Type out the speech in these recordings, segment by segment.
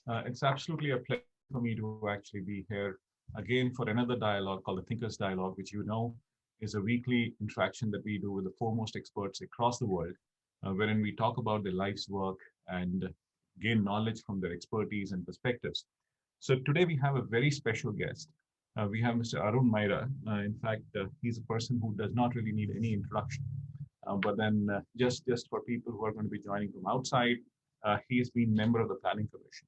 It's absolutely a pleasure for me to actually be here again for another dialogue called the Thinkers Dialogue, which you know is a weekly interaction that we do with the foremost experts across the world, wherein we talk about their life's work and gain knowledge from their expertise and perspectives. So today we have a very special guest. We have Mr. Arun Maira. In fact, he's a person who does not really need any introduction. But then just for people who are going to be joining from outside, he's been member of the Planning Commission.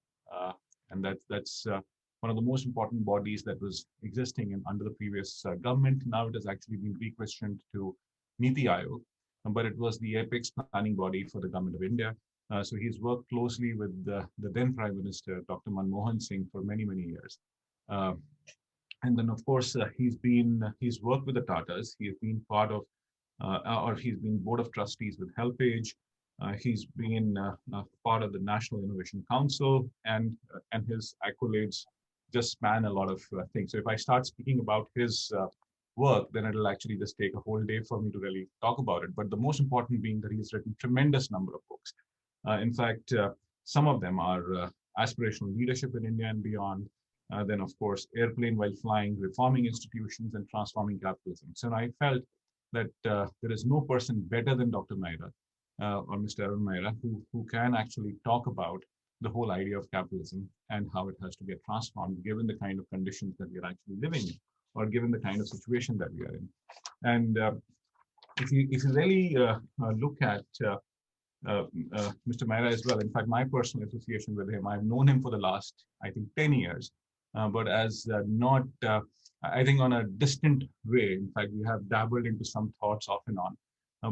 And that's one of the most important bodies that was existing under the previous government. Now it has actually been re-questioned to Niti Aayog, but it was the apex planning body for the government of India. So he's worked closely with the then Prime Minister, Dr. Manmohan Singh, for many, many years. And then, of course, he's worked with the Tatas. He has been part of or he's been board of trustees with HelpAge. He's been part of the National Innovation Council, and his accolades just span a lot of things. So if I start speaking about his work, then it'll actually just take a whole day for me to really talk about it. But the most important being that he's written tremendous number of books. In fact, some of them are aspirational leadership in India and beyond. Then, of course, airplane while flying, reforming institutions, and transforming capitalism. So I felt that there is no person better than Dr. Maira or Mr. Arun Maira who can actually talk about the whole idea of capitalism and how it has to get transformed given the kind of conditions that we are actually living in, or given the kind of situation that we are in. And if you really look at Mr. Maira as well, in fact, my personal association with him, I've known him for the last, I think, 10 years, but as not I think on a distant way. In fact, we have dabbled into some thoughts off and on,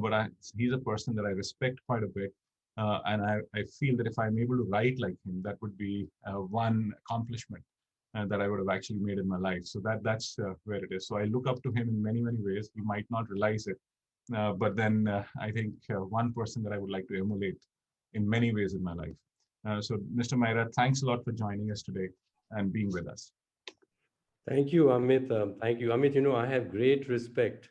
but he's a person that I respect quite a bit. And I feel that if I'm able to write like him, that would be one accomplishment that I would have actually made in my life. So that's where it is. So I look up to him in many, many ways. He might not realize it, but then I think one person that I would like to emulate in many ways in my life. So Mr. Maira, thanks a lot for joining us today and being with us. Thank you, Amit. Thank you. Amit, I have great respect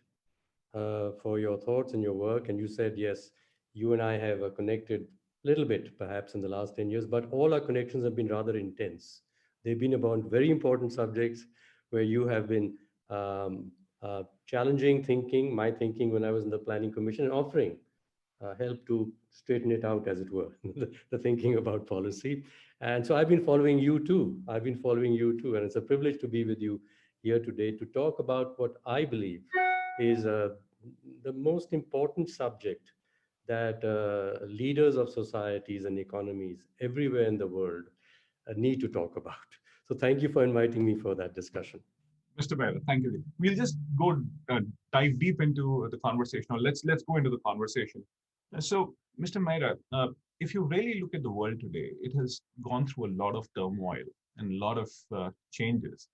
for your thoughts and your work. And you said, yes, you and I have connected a little bit, perhaps in the last 10 years, but all our connections have been rather intense. They've been about very important subjects where you have been challenging thinking, my thinking when I was in the Planning Commission, and offering help to straighten it out, as it were, the thinking about policy. And so I've been following you too. I've been following you too. And it's a privilege to be with you here today to talk about what I believe is the most important subject that leaders of societies and economies everywhere in the world need to talk about. So thank you for inviting me for that discussion. Mr. Maira, thank you. We'll just go dive deep into the conversation. Or let's go into the conversation. So, Mr. Maira, if you really look at the world today, it has gone through a lot of turmoil and a lot of changes,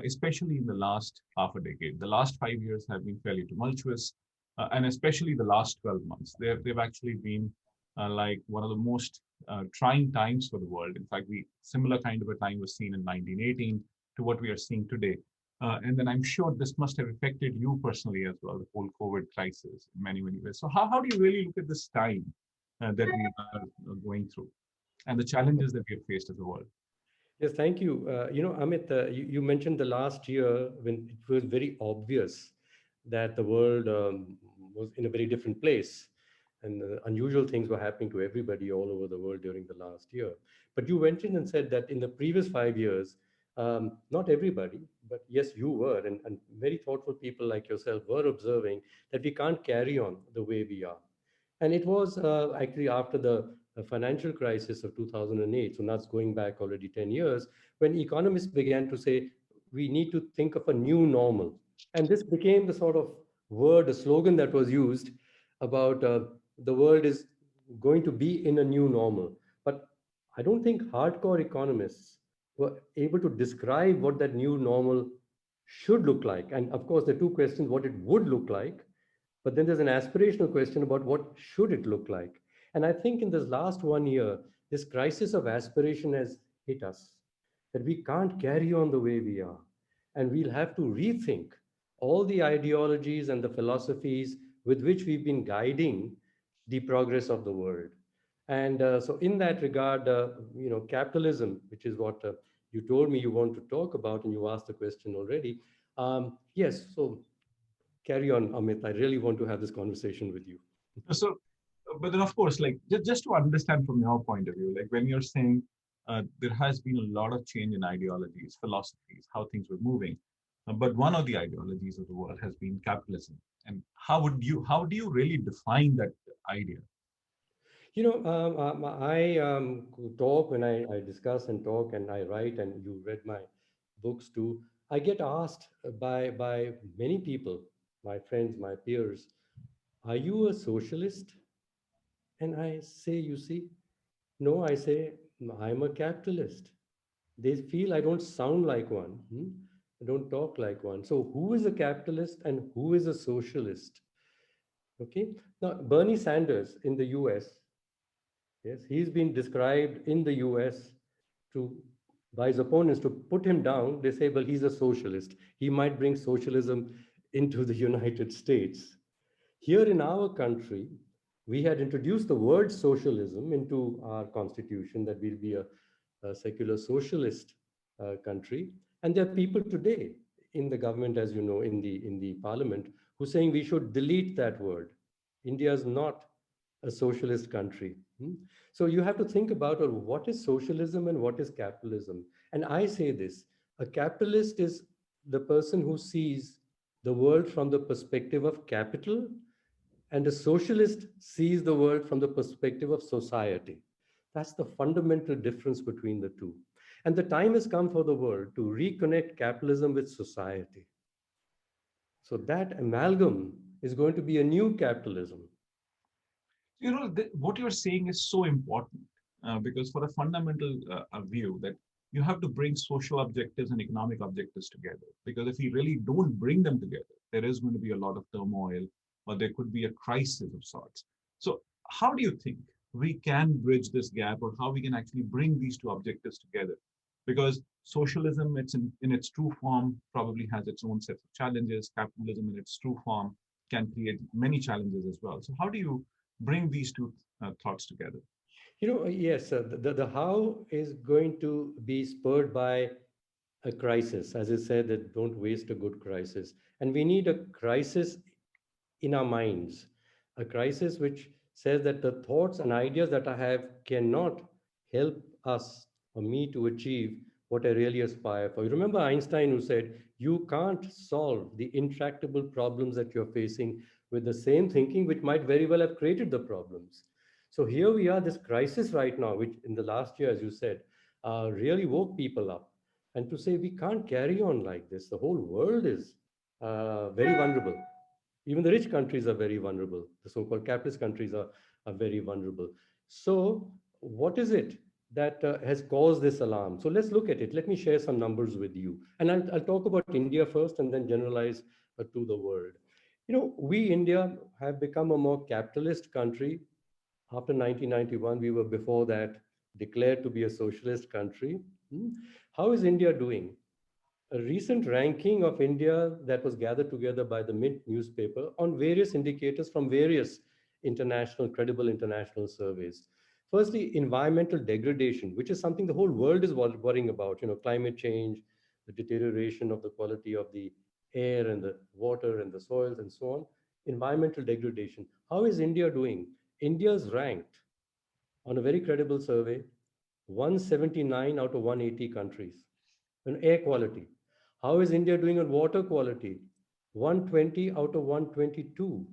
especially in the last half a decade. The last 5 years have been fairly tumultuous, and especially the last 12 months. They've actually been like one of the most trying times for the world. In fact, similar kind of a time was seen in 1918 to what we are seeing today. And then I'm sure this must have affected you personally as well, the whole COVID crisis in many, many ways. So how do you really look at this time that we are going through and the challenges that we have faced as a world? Yes, thank you. Amit, you mentioned the last year when it was very obvious that the world was in a very different place and unusual things were happening to everybody all over the world during the last year. But you went in and said that in the previous 5 years, not everybody, but yes, you were, and very thoughtful people like yourself were observing that we can't carry on the way we are. And it was actually after the financial crisis of 2008, so that's going back already 10 years, when economists began to say, we need to think of a new normal. And this became the sort of word, a slogan that was used about the world is going to be in a new normal. But I don't think hardcore economists were able to describe what that new normal should look like. And of course, the two questions, what it would look like, but then there's an aspirational question about what should it look like. And I think in this last 1 year, this crisis of aspiration has hit us, that we can't carry on the way we are. And we'll have to rethink all the ideologies and the philosophies with which we've been guiding the progress of the world. And so, in that regard, capitalism, which is what you told me you want to talk about, and you asked the question already. Yes, so carry on, Amit. I really want to have this conversation with you. So, but then of course, like just to understand from your point of view, like when you're saying there has been a lot of change in ideologies, philosophies, how things were moving, but one of the ideologies of the world has been capitalism. And how do you really define that idea? I talk when I discuss and talk and I write, and you read my books too. I get asked by many people, my friends, my peers, are you a socialist? And I say, you see, no, I say, I'm a capitalist. They feel I don't sound like one. I don't talk like one. So, who is a capitalist and who is a socialist? Okay. Now, Bernie Sanders in the US, yes, he's been described in the US to by his opponents to put him down. They say, well, he's a socialist. He might bring socialism into the United States. Here in our country, we had introduced the word socialism into our constitution, that we'll be a secular socialist country. And there are people today in the government, as you know, in the parliament, who are saying we should delete that word. India is not a socialist country. So you have to think about, what is socialism and what is capitalism. And I say this: a capitalist is the person who sees the world from the perspective of capital, and a socialist sees the world from the perspective of society. That's the fundamental difference between the two. And the time has come for the world to reconnect capitalism with society. So that amalgam is going to be a new capitalism. What you're saying is so important because for a fundamental view that you have to bring social objectives and economic objectives together. Because if we really don't bring them together, there is going to be a lot of turmoil or there could be a crisis of sorts. So, how do you think we can bridge this gap or how we can actually bring these two objectives together? Because socialism, in its true form, probably has its own set of challenges. Capitalism, in its true form, can create many challenges as well. So, how do you bring these two thoughts together? Yes, the how is going to be spurred by a crisis. As I said, that don't waste a good crisis. And we need a crisis in our minds, a crisis which says that the thoughts and ideas that I have cannot help us or me to achieve what I really aspire for. You remember Einstein, who said, you can't solve the intractable problems that you're facing with the same thinking, which might very well have created the problems. So here we are, this crisis right now, which in the last year, as you said, really woke people up. And to say we can't carry on like this, the whole world is very vulnerable. Even the rich countries are very vulnerable. The so-called capitalist countries are very vulnerable. So what is it that has caused this alarm? So let's look at it. Let me share some numbers with you. And I'll talk about India first and then generalize to the world. We, India, have become a more capitalist country. After 1991, we were before that declared to be a socialist country. How is India doing? A recent ranking of India that was gathered together by the Mint newspaper on various indicators from various credible international surveys. Firstly, environmental degradation, which is something the whole world is worrying about, climate change, the deterioration of the quality of the air and the water and the soils and so on. Environmental degradation. How is India doing? India's ranked on a very credible survey, 179 out of 180 countries. On air quality, how is India doing on water quality? 120 out of 122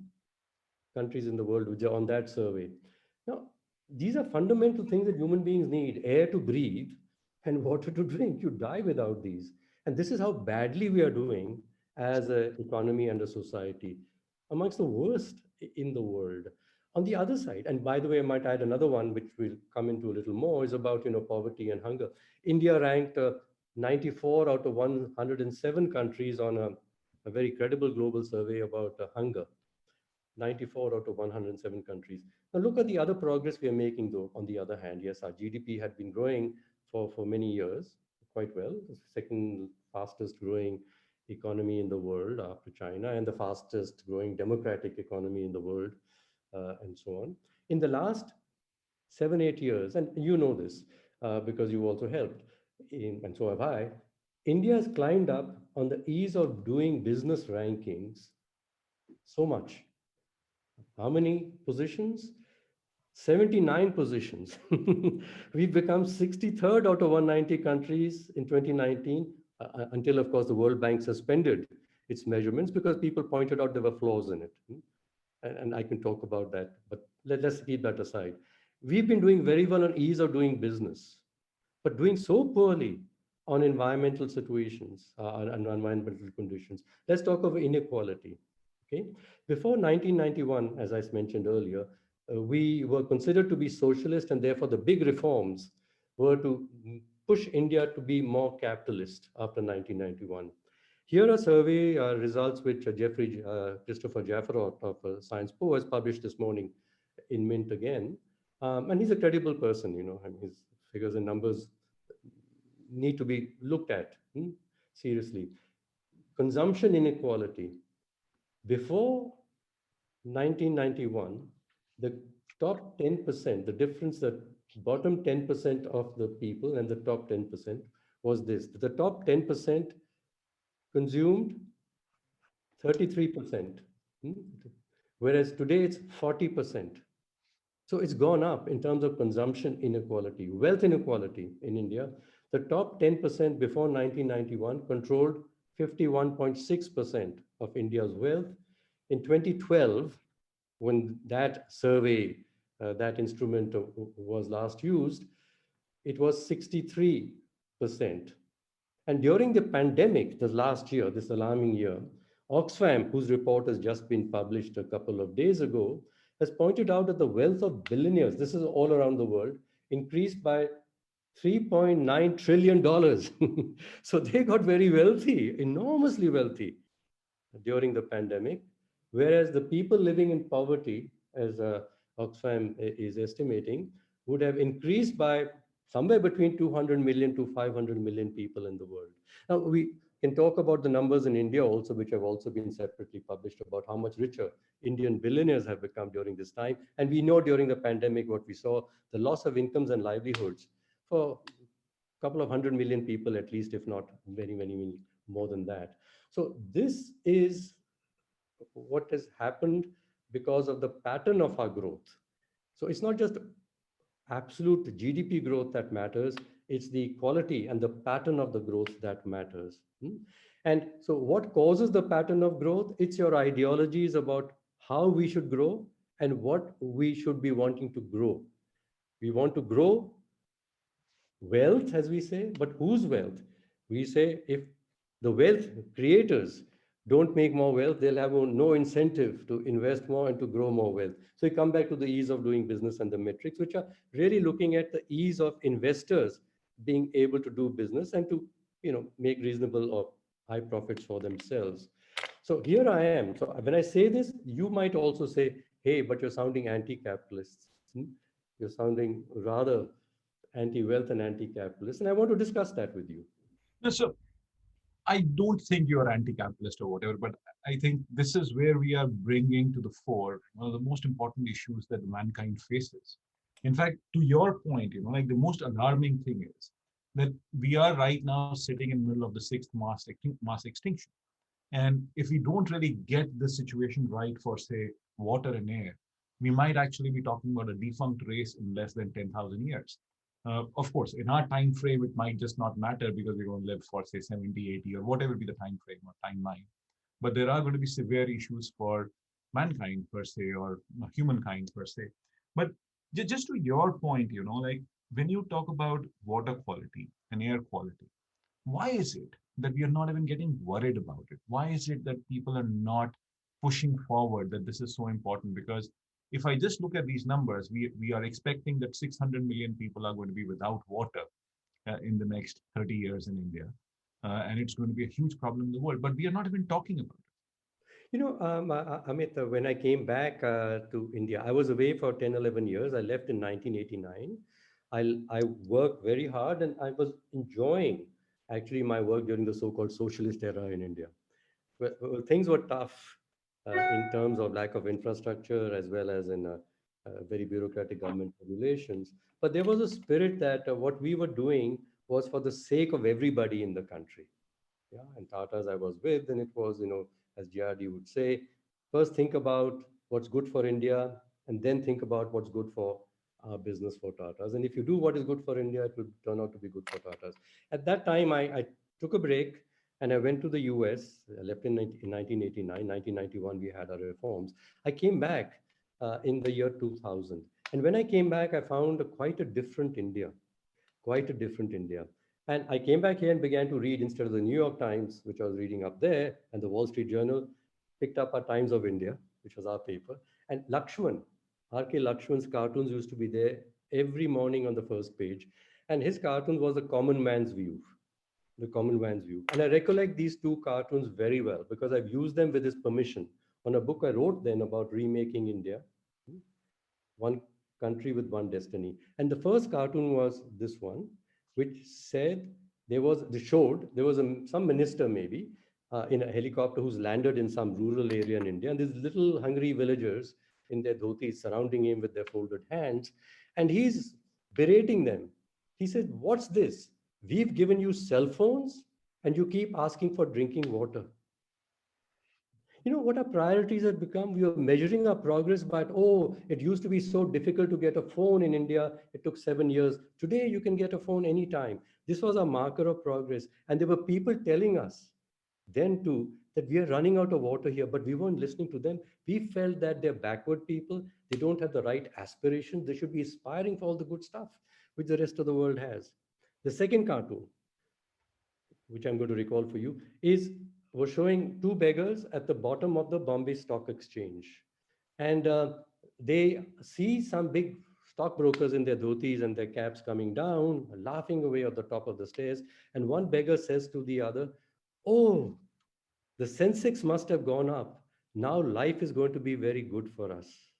countries in the world which are on that survey. Now, these are fundamental things that human beings need: air to breathe and water to drink. You die without these. And this is how badly we are doing as an economy and a society, amongst the worst in the world. On the other side, and by the way, I might add another one, which we'll come into a little more, is about poverty and hunger. India ranked 94 out of 107 countries on a very credible global survey about hunger. 94 out of 107 countries. Now look at the other progress we are making, though. On the other hand, yes, our GDP had been growing for many years quite well, the second fastest growing economy in the world after China, and the fastest growing democratic economy in the world, and so on. In the last 7, 8 years, and you know this because you also helped, and so have I. India has climbed up on the ease of doing business rankings so much. How many positions? 79 positions. We've become 63rd out of 190 countries in 2019, until, of course, the World Bank suspended its measurements because people pointed out there were flaws in it. And I can talk about that, but let's keep that aside. We've been doing very well on ease of doing business, but doing so poorly on environmental situations, and environmental conditions. Let's talk of inequality. Okay, before 1991, as I mentioned earlier, we were considered to be socialist, and therefore the big reforms were to push India to be more capitalist after 1991. Here are survey results which Christopher Jaffarot of Science Po has published this morning in Mint again. And he's a credible person, I mean, his figures and numbers need to be looked at seriously. Consumption inequality. Before 1991, the top 10%, the difference, the bottom 10% of the people and the top 10% was this. The top 10% consumed 33%, whereas today it's 40%. So it's gone up in terms of consumption inequality, wealth inequality in India. The top 10% before 1991 controlled 51.6% of India's wealth. In 2012, when that survey, that instrument was last used, it was 63%. And during the pandemic, the last year, this alarming year, Oxfam, whose report has just been published a couple of days ago, has pointed out that the wealth of billionaires, this is all around the world, increased by $3.9 trillion. So they got very wealthy, enormously wealthy during the pandemic, whereas the people living in poverty, as Oxfam is estimating, would have increased by somewhere between 200 million to 500 million people in the world. Now, we can talk about the numbers in India also, which have also been separately published about how much richer Indian billionaires have become during this time. And we know during the pandemic what we saw, the loss of incomes and livelihoods for a couple of 100 million people at least, if not very, many more than that. So this is what has happened because of the pattern of our growth. So it's not just absolute GDP growth that matters, it's the quality and the pattern of the growth that matters. And so what causes the pattern of growth? It's your ideologies about how we should grow and what we should be wanting to grow. We want to grow wealth, as we say, but whose wealth? We say if the wealth creators don't make more wealth, they'll have no incentive to invest more and to grow more wealth. So we come back to the ease of doing business and the metrics, which are really looking at the ease of investors being able to do business and to make reasonable or high profits for themselves. So here I am. So when I say this, you might also say, hey, but you're sounding anti-capitalists. You're sounding rather anti-wealth and anti-capitalist. And I want to discuss that with you. No, so I don't think you're anti-capitalist or whatever, but I think this is where we are bringing to the fore one of the most important issues that mankind faces. In fact, to your point, like the most alarming thing is that we are right now sitting in the middle of the sixth mass extinction. And if we don't really get the situation right for, say, water and air, we might actually be talking about a defunct race in less than 10,000 years. Of course, in our time frame, it might just not matter because we're going to live for, say, 70, 80, or whatever be the time frame or timeline. But there are going to be severe issues for mankind per se, or humankind per se. But just to your point, like when you talk about water quality and air quality, why is it that we are not even getting worried about it? Why is it that people are not pushing forward that this is so important? Because if I just look at these numbers, we are expecting that 600 million people are going to be without water in the next 30 years in India. And it's going to be a huge problem in the world, but we are not even talking about it. Amit, when I came back to India, I was away for 10, 11 years. I left in 1989. I worked very hard and I was enjoying actually my work during the so-called socialist era in India. Well, things were tough in terms of lack of infrastructure as well as in very bureaucratic government regulations. But there was a spirit that what we were doing was for the sake of everybody in the country. Yeah, and Tatas I was with, and it was, as GRD would say, first think about what's good for India, and then think about what's good for business for Tatas. And if you do what is good for India, it will turn out to be good for Tatas. At that time, I took a break and I went to the US. I left in 1989, 1991, we had our reforms. I came back in the year 2000. And when I came back, I found quite a different India, quite a different India. And I came back here and began to read instead of the New York Times, which I was reading up there, and the Wall Street Journal, picked up our Times of India, which was our paper. And Lakshman, R.K. Lakshman's cartoons used to be there every morning on the first page. And his cartoon was the common man's view, the common man's view. And I recollect these two cartoons very well because I've used them with his permission on a book I wrote then about remaking India, one country with one destiny. And the first cartoon was this one, which said they showed there was some minister maybe in a helicopter who's landed in some rural area in India, and these little hungry villagers in their dhotis surrounding him with their folded hands, and he's berating them. He said, "What's this? We've given you cell phones, and you keep asking for drinking water." What our priorities have become? We are measuring our progress by, oh, it used to be so difficult to get a phone in India. It took 7 years. Today, you can get a phone anytime. This was a marker of progress. And there were people telling us then too that we are running out of water here, but we weren't listening to them. We felt that they're backward people. They don't have the right aspirations. They should be aspiring for all the good stuff which the rest of the world has. The second cartoon, which I'm going to recall for you, is was showing two beggars at the bottom of the Bombay Stock Exchange. And they see some big stockbrokers in their dhotis and their caps coming down, laughing away at the top of the stairs. And one beggar says to the other, "Oh, the Sensex must have gone up. Now life is going to be very good for us."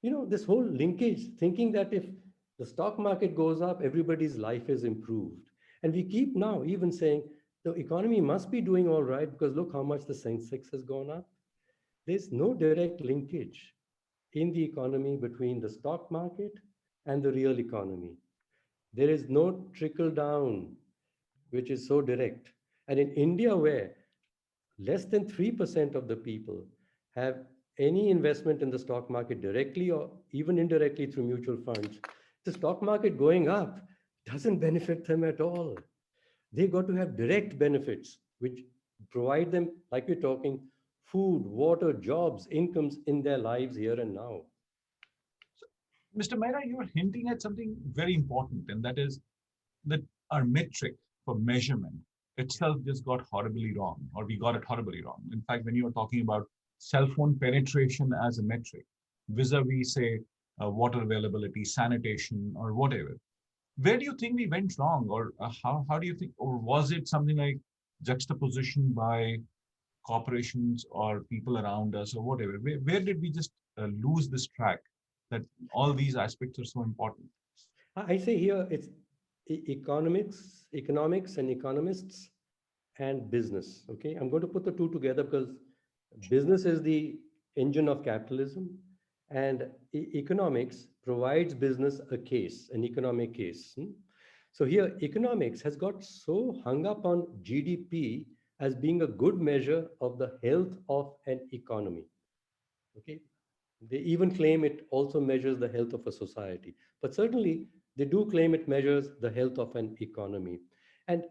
This whole linkage, thinking that if the stock market goes up, everybody's life is improved. And we keep now even saying the economy must be doing all right because look how much the Sensex has gone up. There's no direct linkage in the economy between the stock market and the real economy. There is no trickle down, which is so direct. And in India, where less than 3% of the people have any investment in the stock market directly or even indirectly through mutual funds, the stock market going up doesn't benefit them at all. They got to have direct benefits, which provide them, like we're talking, food, water, jobs, incomes in their lives here and now. Mr. Maira, you are hinting at something very important, and that is that our metric for measurement itself just got horribly wrong, or we got it horribly wrong. In fact, when you are talking about cell phone penetration as a metric, vis-a-vis, say, water availability, sanitation, or whatever, where do you think we went wrong, or how do you think, or was it something like juxtaposition by corporations or people around us or whatever? Where did we just lose this track that all these aspects are so important? I say here it's economics and economists and business. Okay, I'm going to put the two together because business is the engine of capitalism, and economics provides business a case, an economic case. So here, economics has got so hung up on GDP as being a good measure of the health of an economy. Okay, they even claim it also measures the health of a society, but certainly they do claim it measures the health of an economy. And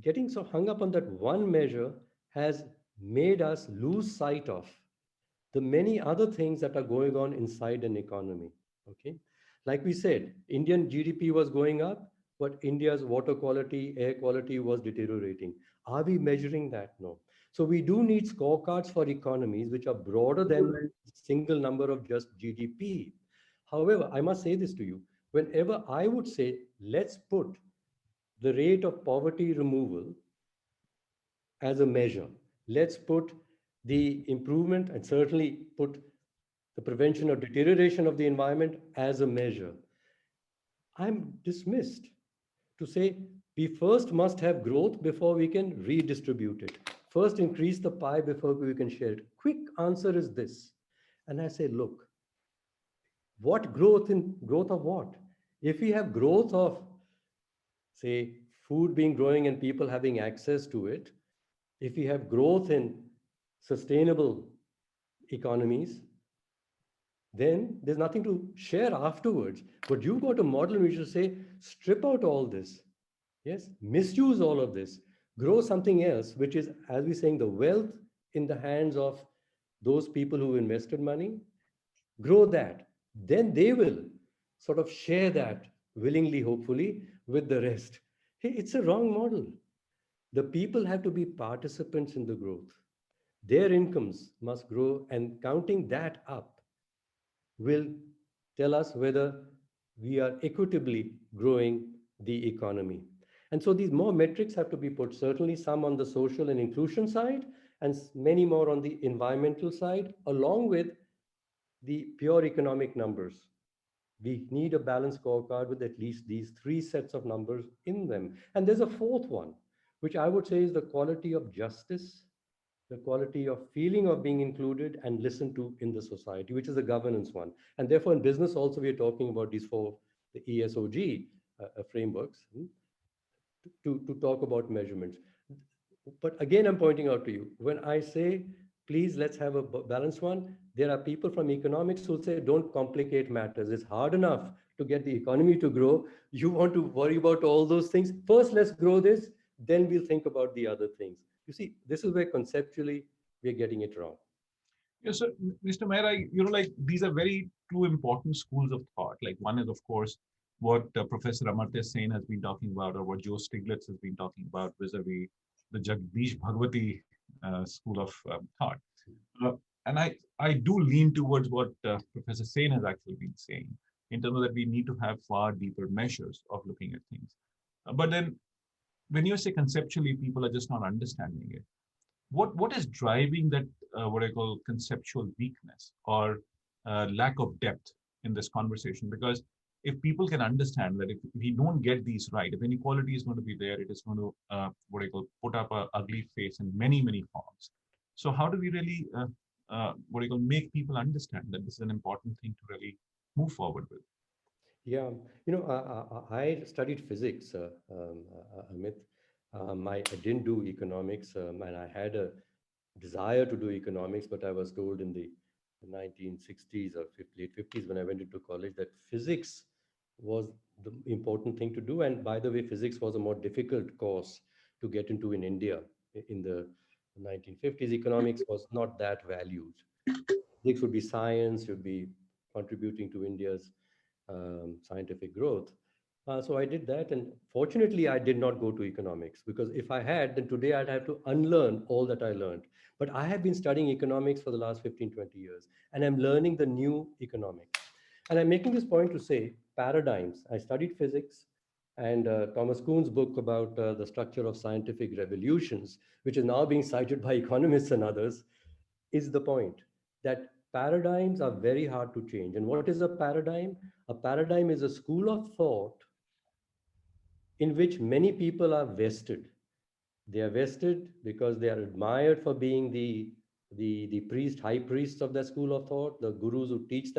getting so hung up on that one measure has made us lose sight of the many other things that are going on inside an economy. Okay, like we said, Indian GDP was going up, but India's water quality, air quality was deteriorating. Are we measuring that? No. So we do need scorecards for economies which are broader than a single number of just GDP. However, I must say this to you: whenever I would say let's put the rate of poverty removal as a measure, let's put the improvement and certainly put the prevention or deterioration of the environment as a measure, I'm dismissed to say we first must have growth before we can redistribute it. First, increase the pie before we can share it. Quick answer is this. And I say, look, What growth in growth of what? If we have growth of, say, food being growing and people having access to it, if we have growth in sustainable economies, then there's nothing to share afterwards. But you've got a model in which you say, strip out all this, yes, misuse all of this, grow something else, which is, as we're saying, the wealth in the hands of those people who invested money, grow that. Then they will sort of share that willingly, hopefully, with the rest. Hey, it's a wrong model. The people have to be participants in the growth. Their incomes must grow, and counting that up will tell us whether we are equitably growing the economy. And so these more metrics have to be put, certainly some on the social and inclusion side, and many more on the environmental side, along with the pure economic numbers. We need a balanced scorecard with at least these three sets of numbers in them. And there's a fourth one, which I would say is the quality of justice, the quality of feeling of being included and listened to in the society, which is a governance one. And therefore, in business also, we are talking about these four, the ESOG frameworks, to talk about measurements. But again, I'm pointing out to you, when I say, please, let's have a balanced one, there are people from economics who say, don't complicate matters. It's hard enough to get the economy to grow. You want to worry about all those things. First, let's grow this, then we'll think about the other things. You see, this is where conceptually we're getting it wrong. Yeah, so Mr. Maira, like these are very two important schools of thought. Like one is, of course, what Professor Amartya Sen has been talking about, or what Joe Stiglitz has been talking about vis-a-vis the Jagdish Bhagwati school of thought. Uh, and I do lean towards what Professor Sen has actually been saying in terms of that we need to have far deeper measures of looking at things. But then when you say conceptually, people are just not understanding it. What is driving that what I call conceptual weakness or lack of depth in this conversation? Because if people can understand that if we don't get these right, if inequality is going to be there, it is going to what I call put up a ugly face in many forms. So how do we really what I call make people understand that this is an important thing to really move forward with? Yeah, I studied physics, Amit. I didn't do economics, and I had a desire to do economics, but I was told in the 1960s or late 50s when I went into college that physics was the important thing to do. And by the way, physics was a more difficult course to get into in India in the 1950s. Economics was not that valued. Physics would be science, would be contributing to India's scientific growth. So I did that, and fortunately, I did not go to economics because if I had, then today I'd have to unlearn all that I learned. But I have been studying economics for the last 15, 20 years, and I'm learning the new economics. And I'm making this point to say paradigms. I studied physics, and Thomas Kuhn's book about the structure of scientific revolutions, which is now being cited by economists and others, is the point that paradigms are very hard to change. And what is a paradigm? A paradigm is a school of thought in which many people are vested. They are vested because they are admired for being the priest, high priests of that school of thought, the gurus who teach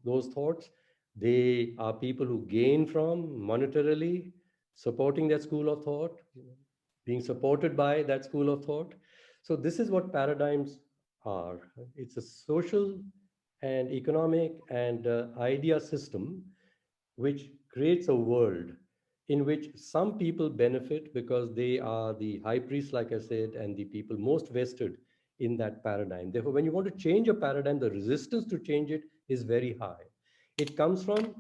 those thoughts. They are people who gain from monetarily supporting that school of thought, being supported by that school of thought. So this is what paradigms are. It's a social and economic and idea system which creates a world in which some people benefit because they are the high priests, like I said, and the people most vested in that paradigm. Therefore, when you want to change a paradigm, the resistance to change it is very high. It comes from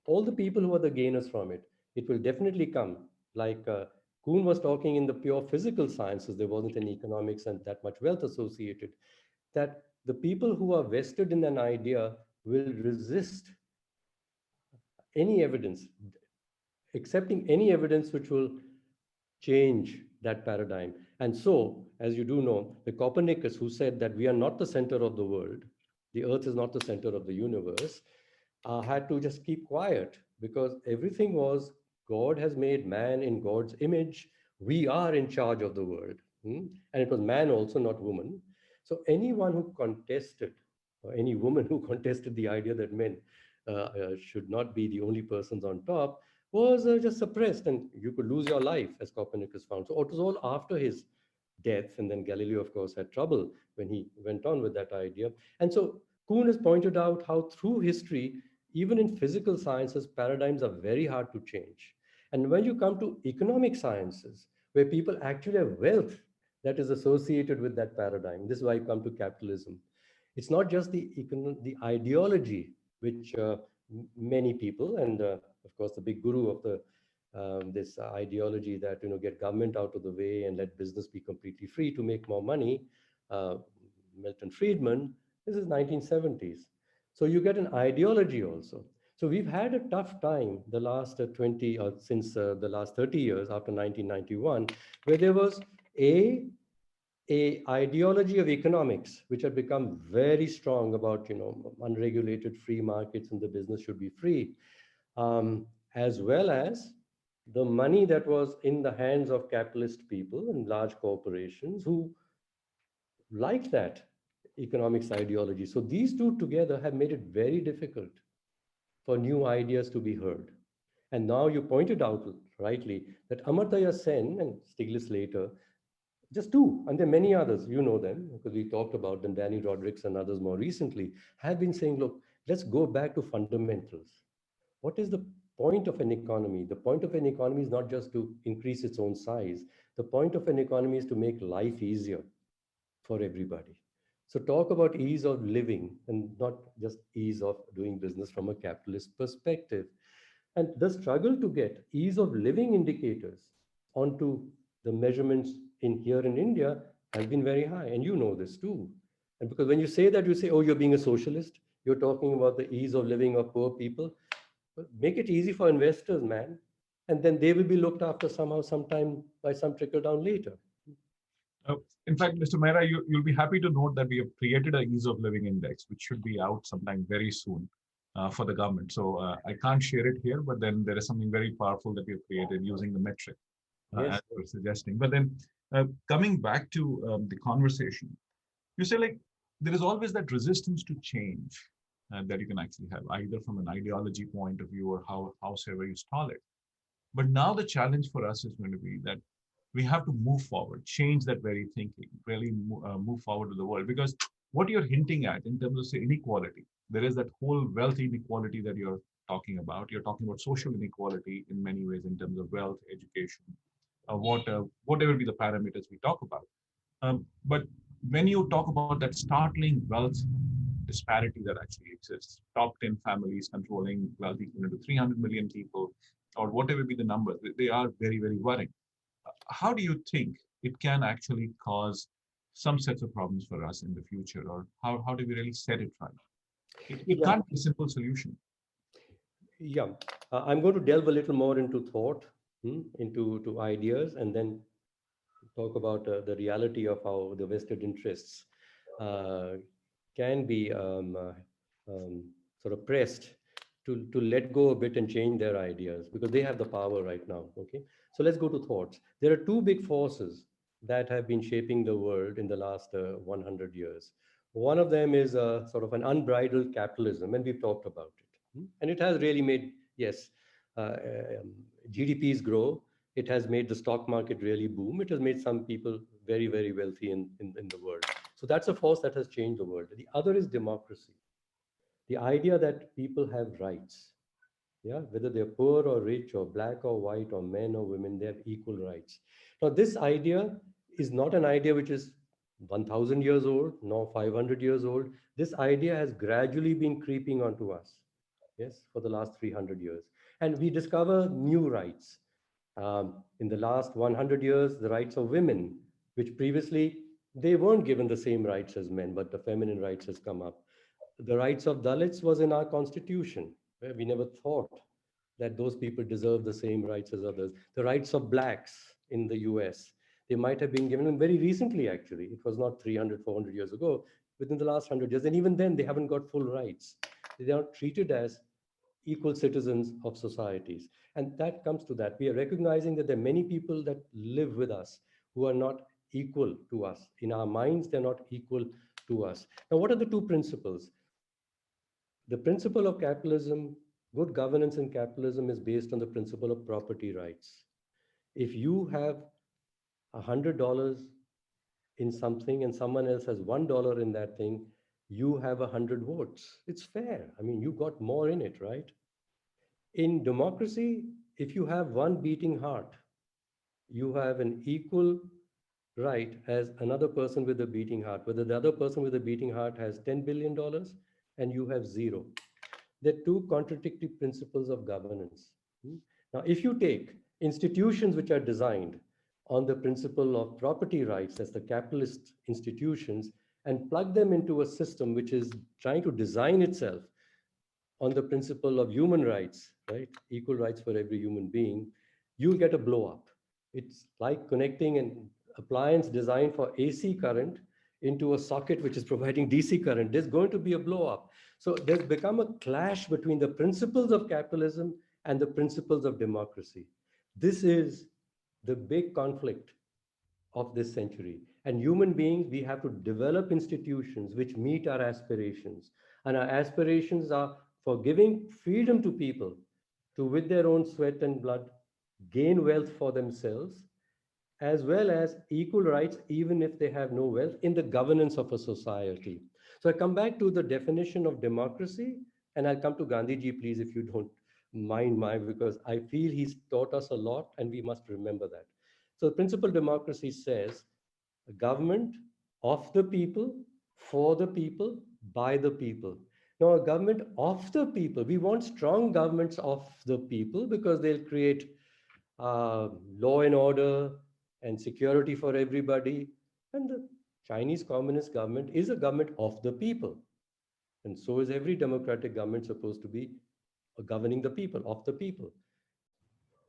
all the people who are the gainers from it. It will definitely come, like Kuhn was talking in the pure physical sciences, there wasn't any economics and that much wealth associated, that the people who are vested in an idea will resist any evidence, accepting any evidence which will change that paradigm. And so, as you do know, the Copernicus, who said that we are not the center of the world, the earth is not the center of the universe, had to just keep quiet because everything was God has made man in God's image. We are in charge of the world. And it was man also, not woman. So anyone who contested or any woman who contested the idea that men should not be the only persons on top, was just suppressed, and you could lose your life, as Copernicus found. So it was all after his death, and then Galileo, of course, had trouble when he went on with that idea. And so Kuhn has pointed out how through history, even in physical sciences, paradigms are very hard to change. And when you come to economic sciences, where people actually have wealth that is associated with that paradigm, this is why you come to capitalism. It's not just the ideology, which many people, and of course the big guru of the this ideology that get government out of the way and let business be completely free to make more money, uh, Milton Friedman. This is 1970s. So you get an ideology also. So we've had a tough time the last 20 or since the last 30 years after 1991, where there was a ideology of economics which had become very strong about unregulated free markets and the business should be free, as well as the money that was in the hands of capitalist people and large corporations who liked that economics ideology. So these two together have made it very difficult for new ideas to be heard. And now you pointed out rightly that Amartya Sen and Stiglitz later, just two, and there are many others, you know them, because we talked about them, Danny Rodricks and others more recently, have been saying, look, let's go back to fundamentals. What is the point of an economy? The point of an economy is not just to increase its own size. The point of an economy is to make life easier for everybody. So talk about ease of living and not just ease of doing business from a capitalist perspective. And the struggle to get ease of living indicators onto the measurements in here in India has been very high. And you know this too. And because when you say that, you say, oh, you're being a socialist, you're talking about the ease of living of poor people. Well, make it easy for investors, man. And then they will be looked after somehow, sometime by some trickle down later. Uh, in fact, Mr. Maira, you'll be happy to note that we have created a ease of living index, which should be out sometime very soon for the government. So I can't share it here, but then there is something very powerful that we have created using the metric, Yes. as you're suggesting. But then coming back to the conversation, you say like there is always that resistance to change that you can actually have, either from an ideology point of view or howsoever you stall it. But now the challenge for us is going to be that we have to move forward, change that very thinking, really move forward to the world. Because what you're hinting at in terms of, say, inequality, there is that whole wealth inequality that you're talking about. You're talking about social inequality in many ways in terms of wealth, education, whatever be the parameters we talk about. But when you talk about that startling wealth disparity that actually exists, top 10 families controlling wealth equivalent to 300 million people, or whatever be the numbers, they are very, very worrying. How do you think it can actually cause some sets of problems for us in the future, or how do we really set it right? It Yeah. can't be a simple solution. Yeah. I'm going to delve a little more into thought, into to ideas, and then talk about the reality of how the vested interests uh, can be sort of pressed to let go a bit and change their ideas because they have the power right now. Okay, so let's go to thoughts. There are two big forces that have been shaping the world in the last 100 years. One of them is sort of an unbridled capitalism, and we've talked about it. And it has really made, yes, uh, um, GDPs grow. It has made the stock market really boom. It has made some people very, very wealthy in the world. So that's a force that has changed the world. The other is democracy, the idea that people have rights. Yeah, whether they're poor or rich or black or white or men or women, they have equal rights. Now, this idea is not an idea which is 1000 years old, nor 500 years old. This idea has gradually been creeping onto us, yes, for the last 300 years. And we discover new rights. In the last 100 years, the rights of women, which previously they weren't given the same rights as men, but the feminine rights has come up. The rights of Dalits was in our constitution, where we never thought that those people deserve the same rights as others. The rights of blacks in the US, they might have been given very recently, actually. It was not 300, 400 years ago, within the last 100 years. And even then, they haven't got full rights. They are treated as equal citizens of societies. And that comes to that. We are recognizing that there are many people that live with us who are not equal to us. In our minds, they're not equal to us. Now, what are the two principles? The principle of capitalism, good governance in capitalism is based on the principle of property rights. If you have $100 in something and someone else has $1 in that thing, you have 100 votes. It's fair. I mean, you got more in it, right? In democracy, if you have one beating heart, you have an equal right as another person with a beating heart, whether the other person with a beating heart has $10 billion and you have zero. They're two contradictory principles of governance. Hmm? Now, if you take institutions which are designed on the principle of property rights as the capitalist institutions and plug them into a system which is trying to design itself on the principle of human rights, right? Equal rights for every human being, you get a blow up. It's like connecting an appliance designed for AC current into a socket which is providing DC current. There's going to be a blow up. So there's become a clash between the principles of capitalism and the principles of democracy. This is the big conflict of this century. And human beings, we have to develop institutions which meet our aspirations. And our aspirations are for giving freedom to people to, with their own sweat and blood, gain wealth for themselves, as well as equal rights, even if they have no wealth, in the governance of a society. So I come back to the definition of democracy, and I'll come to Gandhiji, please, if you don't mind my, because I feel he's taught us a lot, and we must remember that. So the principal democracy says a government of the people, for the people, by the people. Now, a government of the people, we want strong governments of the people because they'll create law and order and security for everybody. And the Chinese Communist government is a government of the people. And so is every democratic government supposed to be governing the people, of the people.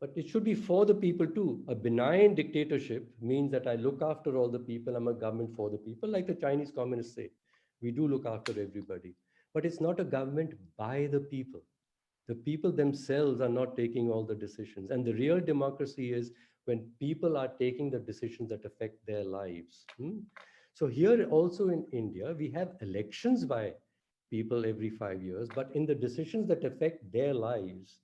But it should be for the people too. A benign dictatorship means that I look after all the people. I'm a government for the people, like the Chinese communists say. We do look after everybody. But it's not a government by the people. The people themselves are not taking all the decisions. And the real democracy is when people are taking the decisions that affect their lives. So here also in India, we have elections by people every 5 years, but in the decisions that affect their lives,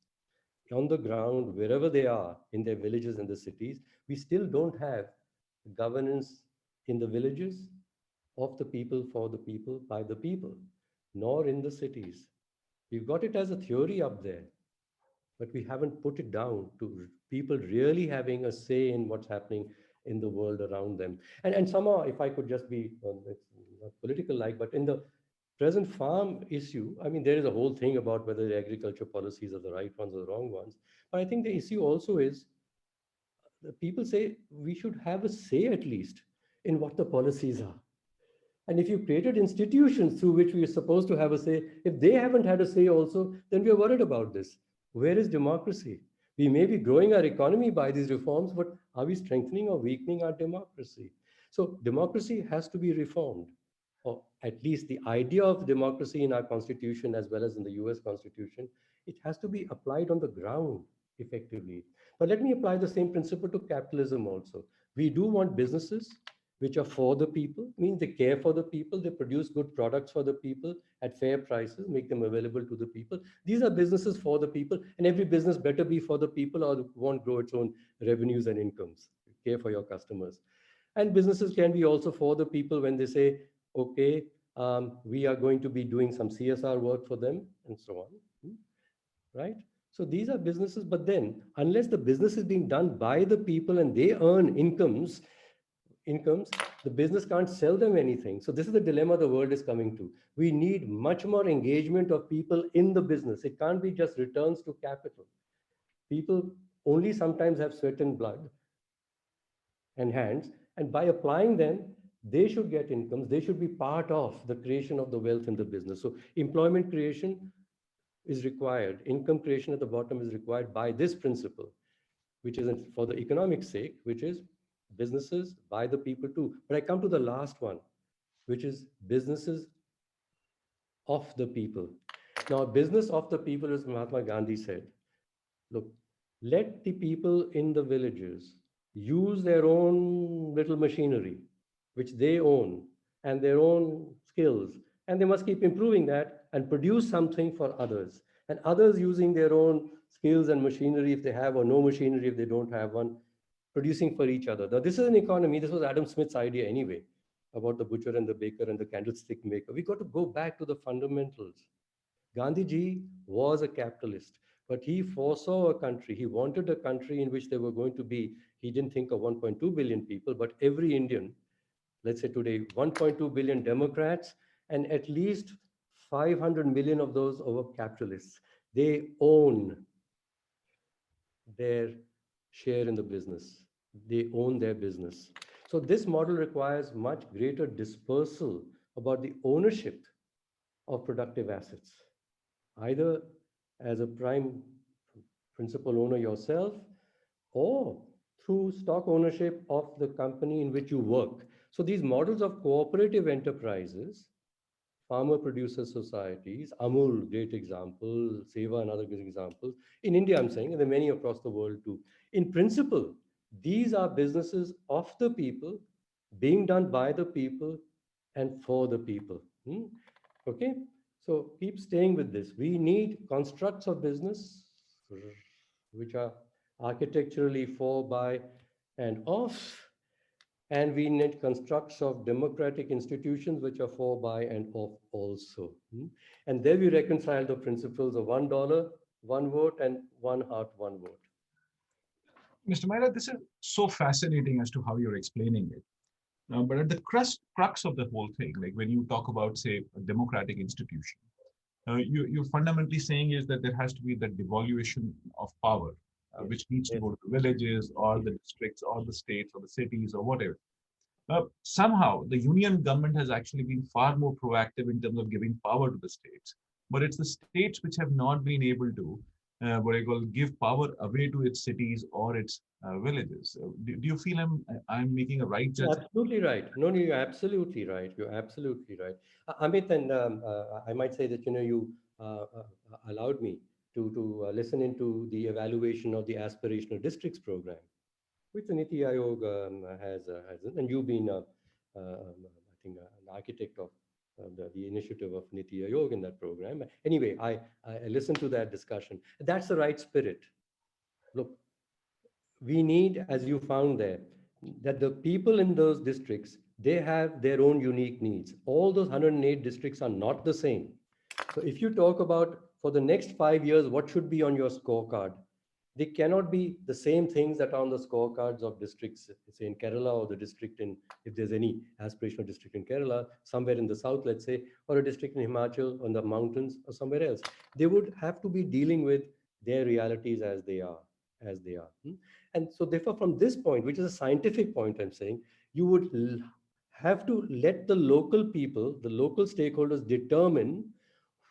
on the ground, wherever they are, in their villages and the cities, we still don't have governance in the villages of the people, for the people, by the people, nor in the cities. We've got it as a theory up there, but we haven't put it down to people really having a say in what's happening in the world around them. And somehow, if I could just be, it's not political like, but in the present farm issue, I mean, there is a whole thing about whether the agriculture policies are the right ones or the wrong ones. But I think the issue also is the people say we should have a say at least in what the policies are. And if you've created institutions through which we are supposed to have a say, if they haven't had a say also, then we are worried about this. Where is democracy? We may be growing our economy by these reforms, but are we strengthening or weakening our democracy? So democracy has to be reformed, or at least the idea of democracy in our constitution as well as in the US constitution, it has to be applied on the ground effectively. But let me apply the same principle to capitalism also. We do want businesses which are for the people, means they care for the people, they produce good products for the people at fair prices, make them available to the people. These are businesses for the people, and every business better be for the people or it won't grow its own revenues and incomes. Care for your customers. And businesses can be also for the people when they say, okay, we are going to be doing some CSR work for them and so on, right? So these are businesses, but then unless the business is being done by the people and they earn incomes, the business can't sell them anything. So this is the dilemma the world is coming to. We need much more engagement of people in the business. It can't be just returns to capital. People only sometimes have sweat and blood and hands, and by applying them, they should get incomes. They should be part of the creation of the wealth in the business. So employment creation is required. Income creation at the bottom is required by this principle, which isn't for the economic sake, which is businesses by the people too. But I come to the last one, which is businesses of the people. Now, business of the people, as Mahatma Gandhi said, look, let the people in the villages use their own little machinery, which they own, and their own skills. And they must keep improving that and produce something for others. And others using their own skills and machinery if they have, or no machinery if they don't have one, producing for each other. Now, this is an economy. This was Adam Smith's idea anyway, about the butcher and the baker and the candlestick maker. We got to go back to the fundamentals. Gandhiji was a capitalist, but he foresaw a country. He wanted a country in which there were going to be, he didn't think of 1.2 billion people, but every Indian, let's say today, 1.2 billion Democrats, and at least 500 million of those are capitalists. They own their share in the business. They own their business. So this model requires much greater dispersal about the ownership of productive assets, either as a prime principal owner yourself or through stock ownership of the company in which you work. So these models of cooperative enterprises, farmer producer societies, Amul, great example, Seva, another good example. In India, I'm saying, and there are many across the world too. In principle, these are businesses of the people, being done by the people and for the people. Okay, so keep staying with this. We need constructs of business which are architecturally for, by, and of, and we need constructs of democratic institutions which are for, by, and of also. And there we reconcile the principles of $1, one vote, and one heart, one vote. Mr. Maira, this is so fascinating as to how you're explaining it. But at the crux of the whole thing, like when you talk about, say, a democratic institution, you're fundamentally saying is that there has to be that devolution of power, Yes. which needs to Yes. go to the villages or the districts or the states or the cities or whatever. Somehow, the union government has actually been far more proactive in terms of giving power to the states. But it's the states which have not been able to, what I call, give power away to its cities or its villages. Do you feel I'm making a right You're judgment? absolutely right. No, no, you're absolutely right. You're absolutely right. Amit, and I might say that, you allowed me to listen into the evaluation of the aspirational districts program, which the Niti Aayog has, and you've been, I think, an architect of the initiative of Niti Aayog in that program. Anyway, I listened to that discussion. That's the right spirit. Look, we need, as you found there, that the people in those districts, they have their own unique needs. All those 108 districts are not the same. So if you talk about for the next 5 years, what should be on your scorecard, they cannot be the same things that are on the scorecards of districts, say in Kerala, or the district in, if there's any aspirational district in Kerala, somewhere in the south, let's say, or a district in Himachal on the mountains or somewhere else. They would have to be dealing with their realities as they are. And so therefore, from this point, which is a scientific point, I'm saying, you would have to let the local people, the local stakeholders determine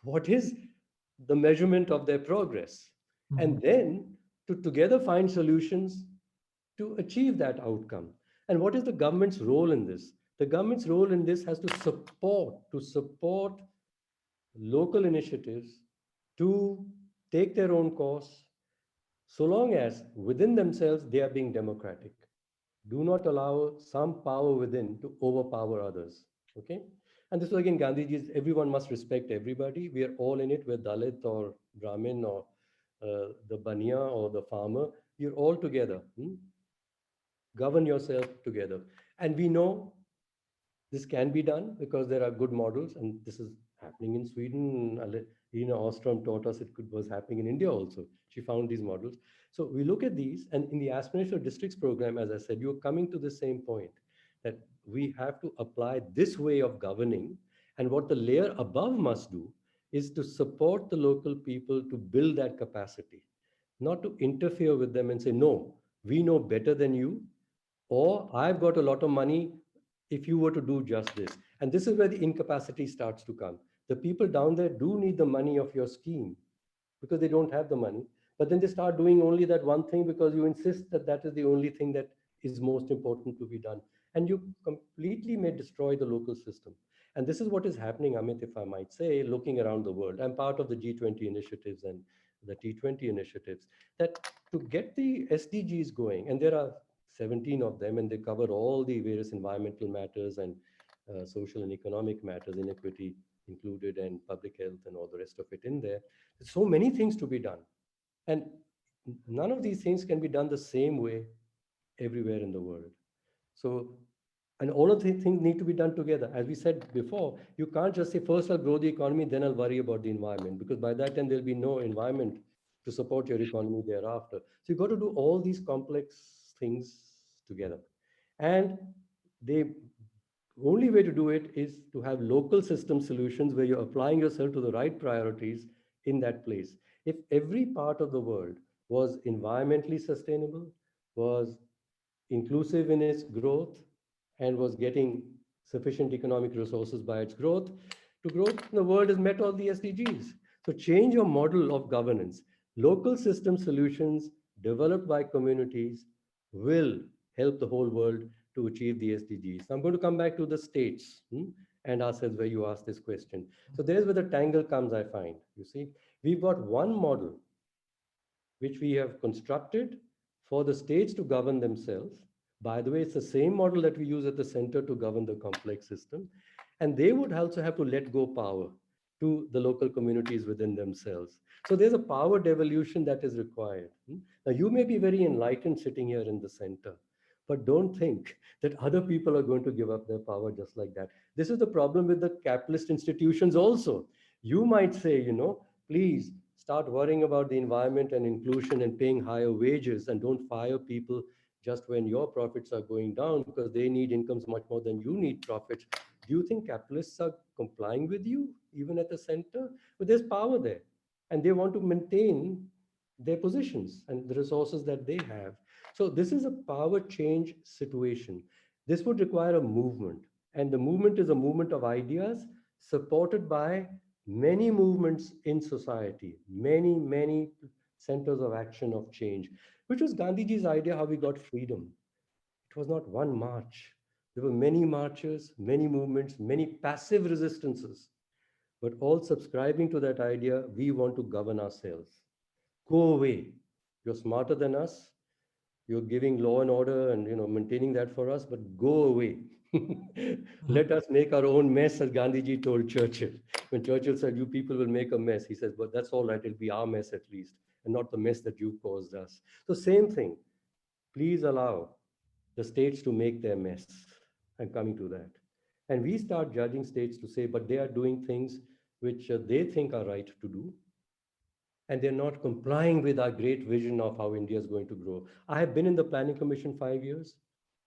what is the measurement of their progress, Mhm. and then to together find solutions to achieve that outcome. And what is the government's role in this? The government's role in this has to support local initiatives to take their own course, so long as within themselves they are being democratic. Do not allow some power within to overpower others. Okay? And this was again Gandhiji's, everyone must respect everybody. We are all in it, we're Dalit or Brahmin or the Bania or the farmer. You're all together. Govern yourself together. And we know this can be done because there are good models, and this is happening in Sweden. Ostrom taught us was happening in India also. She found these models. So we look at these, and in the aspirational districts program, as I said, you're coming to the same point that we have to apply this way of governing, and what the layer above must do is to support the local people to build that capacity, not to interfere with them and say, no, we know better than you, or I've got a lot of money if you were to do just this. And this is where the incapacity starts to come. The people down there do need the money of your scheme because they don't have the money. But then they start doing only that one thing because you insist that that is the only thing that is most important to be done. And you completely may destroy the local system. And this is what is happening, Amit, if I might say, looking around the world. I'm part of the G20 initiatives and the T20 initiatives, that to get the SDGs going, and there are 17 of them, and they cover all the various environmental matters and social and economic matters, inequity included, and public health and all the rest of it in there. There's so many things to be done. And none of these things can be done the same way everywhere in the world. So, and all of these things need to be done together. As we said before, you can't just say, first I'll grow the economy, then I'll worry about the environment, because by that time there'll be no environment to support your economy thereafter. So you've got to do all these complex things together. And the only way to do it is to have local system solutions where you're applying yourself to the right priorities in that place. If every part of the world was environmentally sustainable, was inclusive in its growth, and was getting sufficient economic resources by its growth, to growth, the world has met all the SDGs. So change your model of governance. Local system solutions developed by communities will help the whole world to achieve the SDGs. So I'm going to come back to the states and ourselves where you asked this question. So there's where the tangle comes, I find. You see, we've got one model which we have constructed for the states to govern themselves. By the way, it's the same model that we use at the center to govern the complex system. And they would also have to let go power to the local communities within themselves. So there's a power devolution that is required. Now, you may be very enlightened sitting here in the center, but don't think that other people are going to give up their power just like that. This is the problem with the capitalist institutions also. You might say, please start worrying about the environment and inclusion and paying higher wages, and don't fire people just when your profits are going down, because they need incomes much more than you need profits. Do you think capitalists are complying with you, even at the center? But there's power there, and they want to maintain their positions and the resources that they have. So this is a power change situation. This would require a movement, and the movement is a movement of ideas supported by many movements in society, many centers of action of change, which was Gandhiji's idea how we got freedom. It was not one march. There were many marches, many movements, many passive resistances, but all subscribing to that idea, we want to govern ourselves. Go away. You're smarter than us. You're giving law and order and maintaining that for us, but go away. Let us make our own mess, as Gandhiji told Churchill. When Churchill said, you people will make a mess, he says, but that's all right, it'll be our mess at least, and not the mess that you caused us. So same thing. Please allow the states to make their mess. I'm coming to that. And we start judging states to say, but they are doing things which they think are right to do, and they're not complying with our great vision of how India is going to grow. I have been in the Planning Commission 5 years,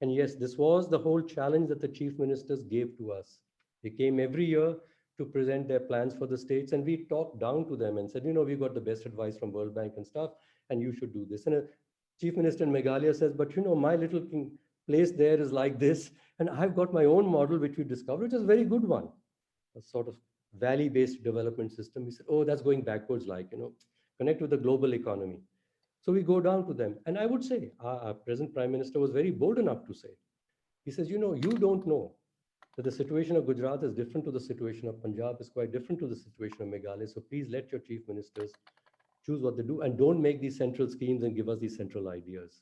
and yes, this was the whole challenge that the chief ministers gave to us. They came every year to present their plans for the states, and we talked down to them and said, we got the best advice from World Bank and stuff, and you should do this. And a chief minister in Meghalaya says, but my little place there is like this, and I've got my own model which we discovered, which is a very good one, a sort of valley-based development system. We said, oh, that's going backwards, connect with the global economy. So we go down to them. And I would say, our present Prime Minister was very bold enough to say, he says, you don't know that the situation of Gujarat is different to the situation of Punjab, is quite different to the situation of Meghalaya. So please let your chief ministers choose what they do, and don't make these central schemes and give us these central ideas.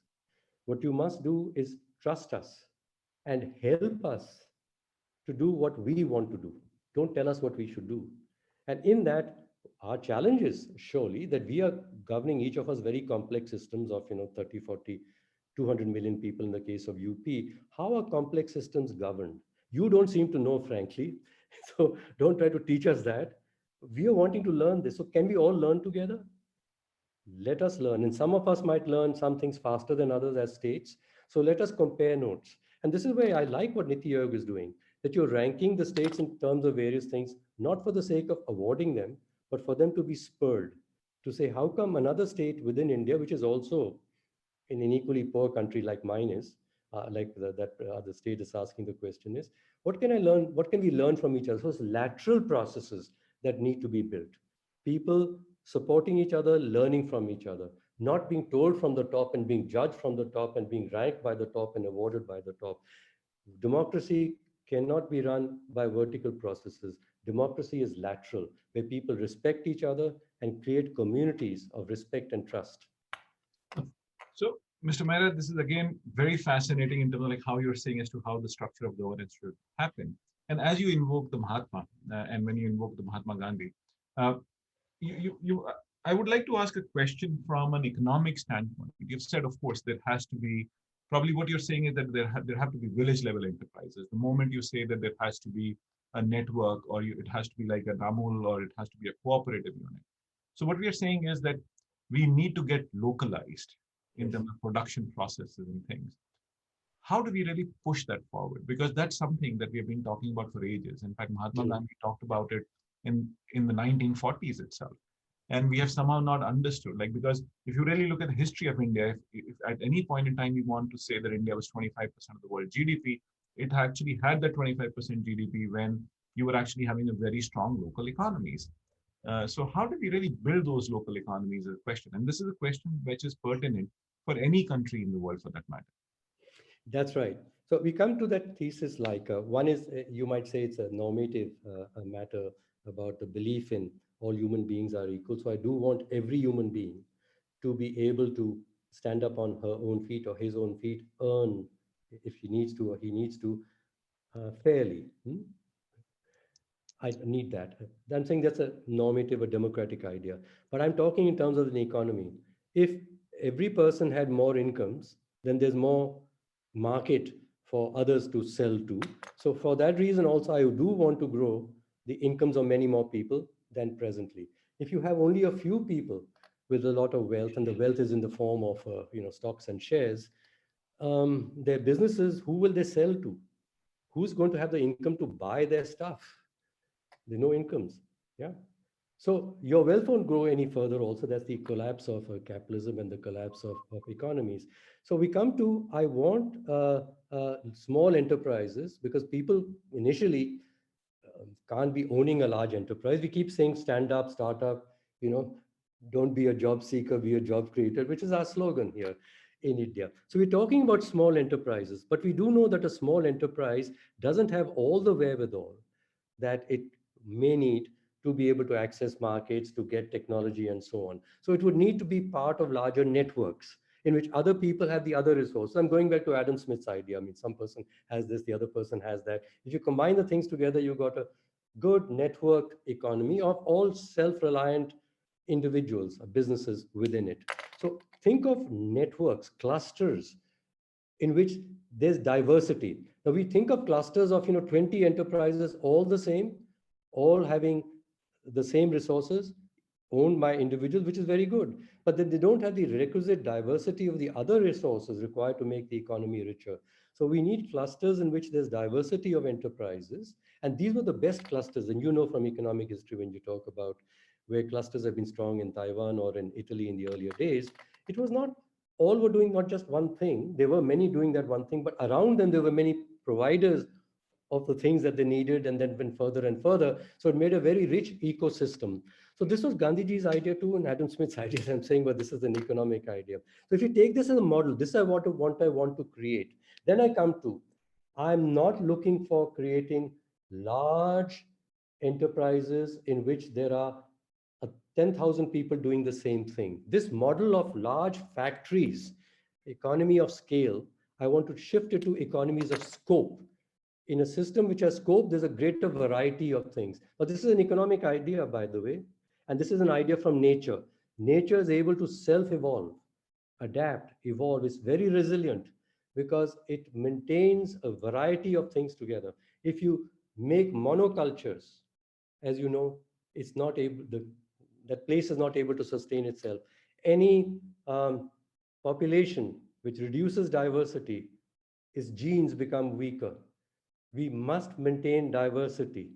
What you must do is trust us and help us to do what we want to do. Don't tell us what we should do. And in that, our challenge is surely that we are governing, each of us, very complex systems of 30, 40, 200 million people in the case of UP. How are complex systems governed? You don't seem to know, frankly. So don't try to teach us that. We are wanting to learn this. So can we all learn together? Let us learn. And some of us might learn some things faster than others as states. So let us compare notes. And this is where I like what Niti Aayog is doing, that you're ranking the states in terms of various things, not for the sake of awarding them, but for them to be spurred to say, how come another state within India, which is also in an equally poor country like mine is, the state is asking the question is, what can I learn? What can we learn from each other? So it's lateral processes that need to be built. People supporting each other, learning from each other, not being told from the top and being judged from the top and being ranked by the top and awarded by the top. Democracy cannot be run by vertical processes. Democracy is lateral, where people respect each other and create communities of respect and trust. So, Mr. Maira, this is again very fascinating in terms of like how you're saying as to how the structure of governance should happen. And as you invoke the Mahatma, and when you invoke the Mahatma Gandhi, uh, I would like to ask a question from an economic standpoint. You've said, of course, there has to be, probably what you're saying is that there have to be village level enterprises. The moment you say that there has to be a network, or it has to be like a Namul, or it has to be a cooperative unit. So what we are saying is that we need to get localized in Yes. terms of production processes and things. How do we really push that forward? Because that's something that we have been talking about for ages. In fact, Mahatma Mm. Gandhi talked about it in the 1940s itself. And we have somehow not understood, like, because if you really look at the history of India, if at any point in time you want to say that India was 25% of the world GDP, it actually had that 25% GDP when you were actually having a very strong local economies. So how do we really build those local economies is a question. And this is a question which is pertinent for any country in the world for that matter. That's right. So we come to that thesis like one is, you might say it's a normative a matter about the belief in all human beings are equal. So I do want every human being to be able to stand up on her own feet or his own feet, earn if he needs to or he needs to fairly. I need that. I'm saying that's a normative, a democratic idea. But I'm talking in terms of an economy. If every person had more incomes, then there's more market for others to sell to. So for that reason, also, I do want to grow the incomes of many more people than presently. If you have only a few people with a lot of wealth, and the wealth is in the form of stocks and shares, their businesses, who will they sell to? Who's going to have the income to buy their stuff? There are no incomes. Yeah. So your wealth won't grow any further. Also, that's the collapse of capitalism and the collapse of economies. So we come to I want small enterprises because people initially can't be owning a large enterprise. We keep saying stand up, startup, you know, don't be a job seeker, be a job creator, which is our slogan here in India. So we're talking about small enterprises, but we do know that a small enterprise doesn't have all the wherewithal that it may need to be able to access markets, to get technology, and so on. So it would need to be part of larger networks in which other people have the other resources. I'm going back to Adam Smith's idea. I mean, some person has this, the other person has that. If you combine the things together, you've got a good networked economy of all self-reliant individuals, businesses within it. So think of networks, clusters in which there's diversity. Now we think of clusters of 20 enterprises, all the same, all having the same resources owned by individuals, which is very good. But then they don't have the requisite diversity of the other resources required to make the economy richer. So we need clusters in which there's diversity of enterprises. And these were the best clusters. And from economic history, when you talk about where clusters have been strong in Taiwan or in Italy in the earlier days, it was not all were doing not just one thing. There were many doing that one thing, but around them there were many providers of the things that they needed, and then went further and further. So it made a very rich ecosystem. So this was Gandhiji's idea too, and Adam Smith's idea. I'm saying, but this is an economic idea. So if you take this as a model, this is what I want to create. Then I come to, I'm not looking for creating large enterprises in which there are 10,000 people doing the same thing. This model of large factories, economy of scale, I want to shift it to economies of scope. In a system which has scope, there's a greater variety of things. But this is an economic idea, by the way, and this is an idea from nature. Nature is able to self-evolve, adapt, evolve. It's very resilient because it maintains a variety of things together. If you make monocultures, as you know, it's not able, that place is not able to sustain itself. Any population which reduces diversity, its genes become weaker. We must maintain diversity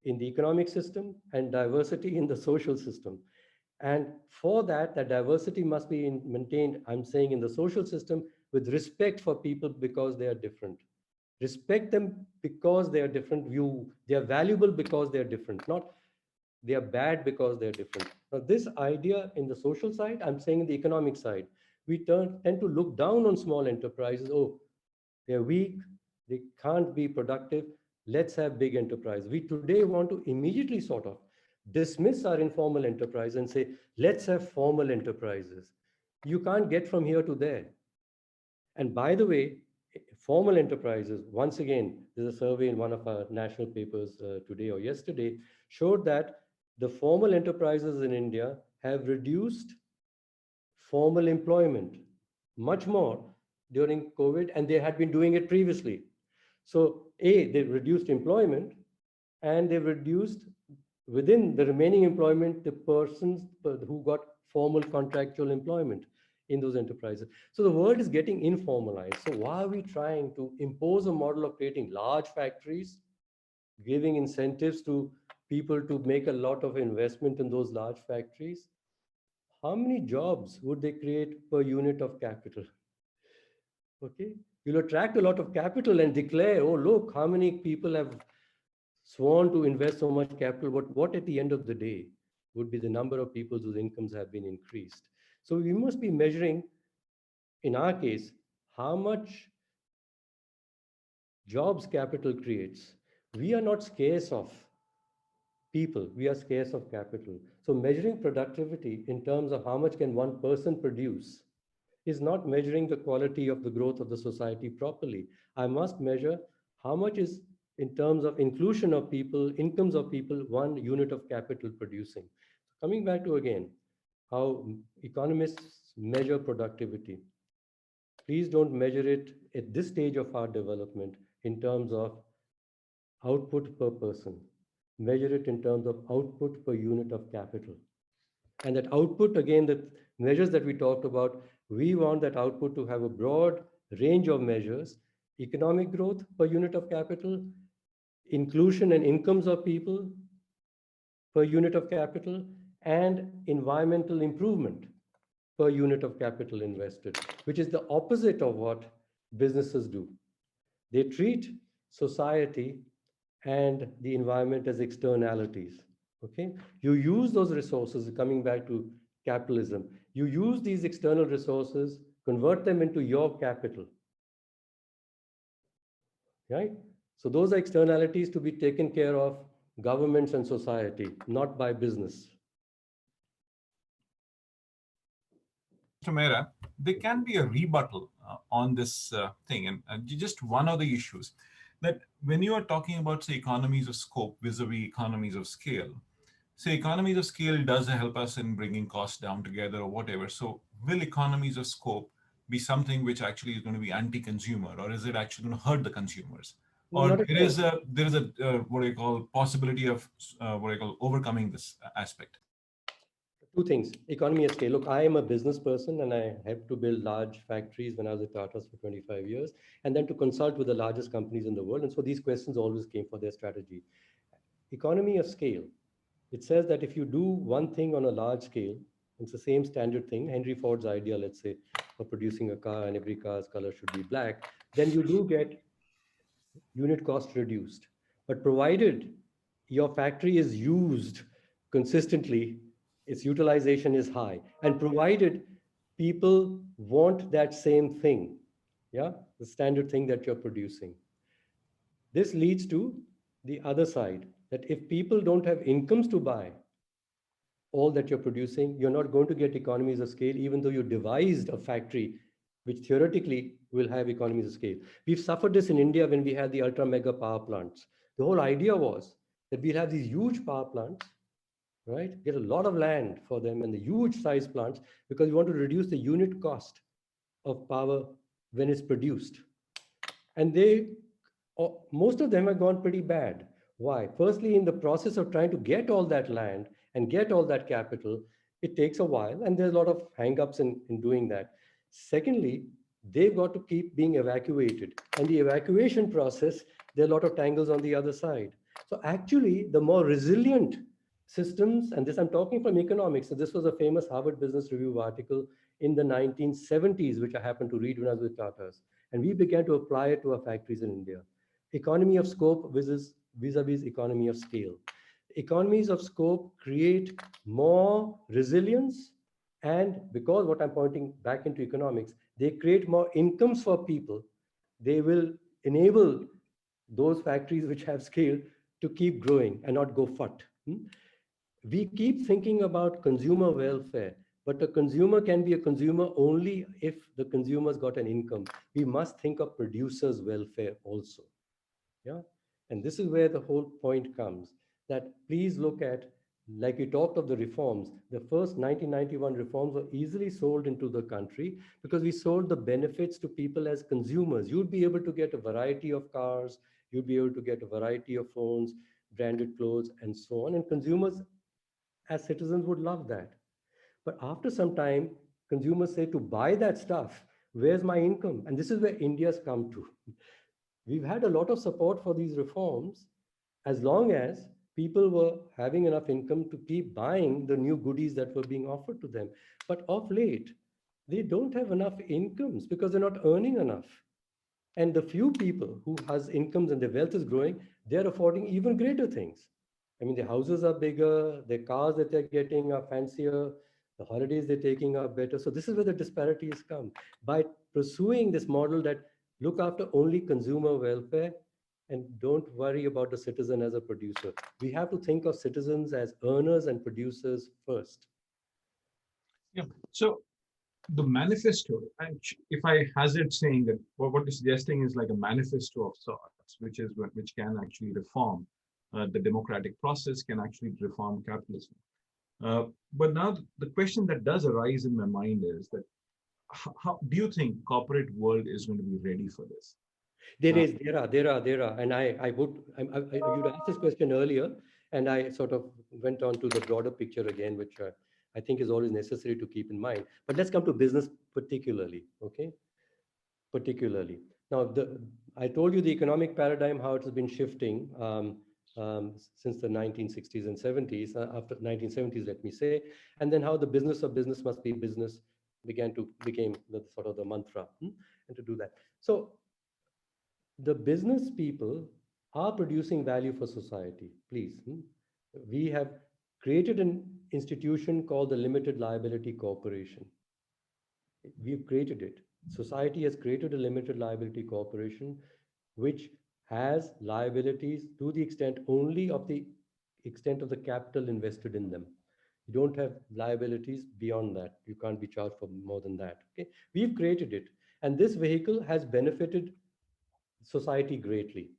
in the economic system and diversity in the social system. And for that, that diversity must be maintained, I'm saying, in the social system with respect for people because they are different. Respect them because they are different. They are valuable because they are different, not they are bad because they're different. Now, this idea in the social side, I'm saying in the economic side, we tend to look down on small enterprises. Oh, they're weak, they can't be productive. Let's have big enterprise. We today want to immediately sort of dismiss our informal enterprise and say, let's have formal enterprises. You can't get from here to there. And by the way, formal enterprises, once again, there's a survey in one of our national papers today or yesterday, showed that the formal enterprises in India have reduced formal employment much more during COVID, and they had been doing it previously. So, A, they've reduced employment, and they've reduced within the remaining employment the persons who got formal contractual employment in those enterprises. So the world is getting informalized. So why are we trying to impose a model of creating large factories, giving incentives to people to make a lot of investment in those large factories? How many jobs would they create per unit of capital? Okay, you'll attract a lot of capital and declare, oh, look, how many people have sworn to invest so much capital, but what at the end of the day would be the number of people whose incomes have been increased? So we must be measuring, in our case, how much jobs capital creates. We are not scarce of people, we are scarce of capital. So measuring productivity in terms of how much can one person produce is not measuring the quality of the growth of the society properly. I must measure how much is, in terms of inclusion of people, incomes of people, one unit of capital producing. Coming back to again, how economists measure productivity. Please don't measure it at this stage of our development in terms of output per person. Measure it in terms of output per unit of capital. And that output, again, the measures that we talked about, we want that output to have a broad range of measures: economic growth per unit of capital, inclusion and incomes of people per unit of capital, and environmental improvement per unit of capital invested, which is the opposite of what businesses do. They treat society and the environment as externalities. Okay, you use those resources, coming back to capitalism, you use these external resources, convert them into your capital, right? So those are externalities to be taken care of governments and society, not by business. Mr. Maira, there can be a rebuttal on this thing, and just one of the issues that when you are talking about, say, economies of scope vis-a-vis economies of scale, say economies of scale does help us in bringing costs down together or whatever. So will economies of scope be something which actually is going to be anti-consumer, or is it actually going to hurt the consumers? Or Not at all. there is a what I call possibility of what I call overcoming this aspect? Two things. Economy of scale. Look, I am a business person and I have to build large factories when I was at Tata's for 25 years, and then to consult with the largest companies in the world. And so these questions always came for their strategy. Economy of scale. It says that if you do one thing on a large scale, it's the same standard thing, Henry Ford's idea, let's say, for producing a car and every car's color should be black, then you do get unit cost reduced. But provided your factory is used consistently, its utilization is high, and provided people want that same thing, yeah, the standard thing that you're producing. This leads to the other side, that if people don't have incomes to buy all that you're producing, you're not going to get economies of scale, even though you devised a factory which theoretically will have economies of scale. We've suffered this in India when we had the ultra mega power plants. The whole idea was that we'll have these huge power plants, right? Get a lot of land for them and the huge size plants, because we want to reduce the unit cost of power when it's produced. And most of them have gone pretty bad. Why? Firstly, in the process of trying to get all that land and get all that capital, it takes a while, and there's a lot of hang-ups in doing that. Secondly, they've got to keep being evacuated. And the evacuation process, there are a lot of tangles on the other side. So actually, the more resilient systems, and this I'm talking from economics, so this was a famous Harvard Business Review article in the 1970s, which I happened to read when I was with Tata's. And we began to apply it to our factories in India. Economy of scope vis-a-vis economy of scale. Economies of scope create more resilience, and because what I'm pointing back into economics, they create more incomes for people. They will enable those factories which have scale to keep growing and not go fut. We keep thinking about consumer welfare. But a consumer can be a consumer only if the consumer's got an income. We must think of producers' welfare also. Yeah. And this is where the whole point comes, that please look at, like we talked of the reforms, the first 1991 reforms were easily sold into the country because we sold the benefits to people as consumers. You'd be able to get a variety of cars, you'd be able to get a variety of phones, branded clothes, and so on. And consumers as citizens would love that. But after some time, consumers say, to buy that stuff, where's my income? And this is where India's come to. We've had a lot of support for these reforms as long as people were having enough income to keep buying the new goodies that were being offered to them. But of late, they don't have enough incomes because they're not earning enough. And the few people who has incomes and their wealth is growing, they're affording even greater things. I mean, their houses are bigger, their cars that they're getting are fancier, the holidays they're taking are better. So this is where the disparities come. By pursuing this model that look after only consumer welfare and don't worry about the citizen as a producer. We have to think of citizens as earners and producers first. Yeah. So the manifesto, and if I hazard saying that what you're suggesting is like a manifesto of sorts, which can actually reform the democratic process, can actually reform capitalism. But now the question that does arise in my mind is that how do you think corporate world is going to be ready for this? There Uh, is, there are, and you'd asked this question earlier, and I sort of went on to the broader picture again, which I think is always necessary to keep in mind. But let's come to business particularly, okay? Particularly. Now, I told you the economic paradigm, how it has been shifting since the 1960s and 70s, after 1970s, let me say, and then how the business of business must be business became the sort of the mantra, and to do that. So the business people are producing value for society, please. We have created an institution called the Limited Liability Corporation. We've created it. Society has created a limited liability corporation which has liabilities to the extent only of the extent of the capital invested in them. You don't have liabilities beyond that. You can't be charged for more than that. Okay, we've created it, and this vehicle has benefited society greatly.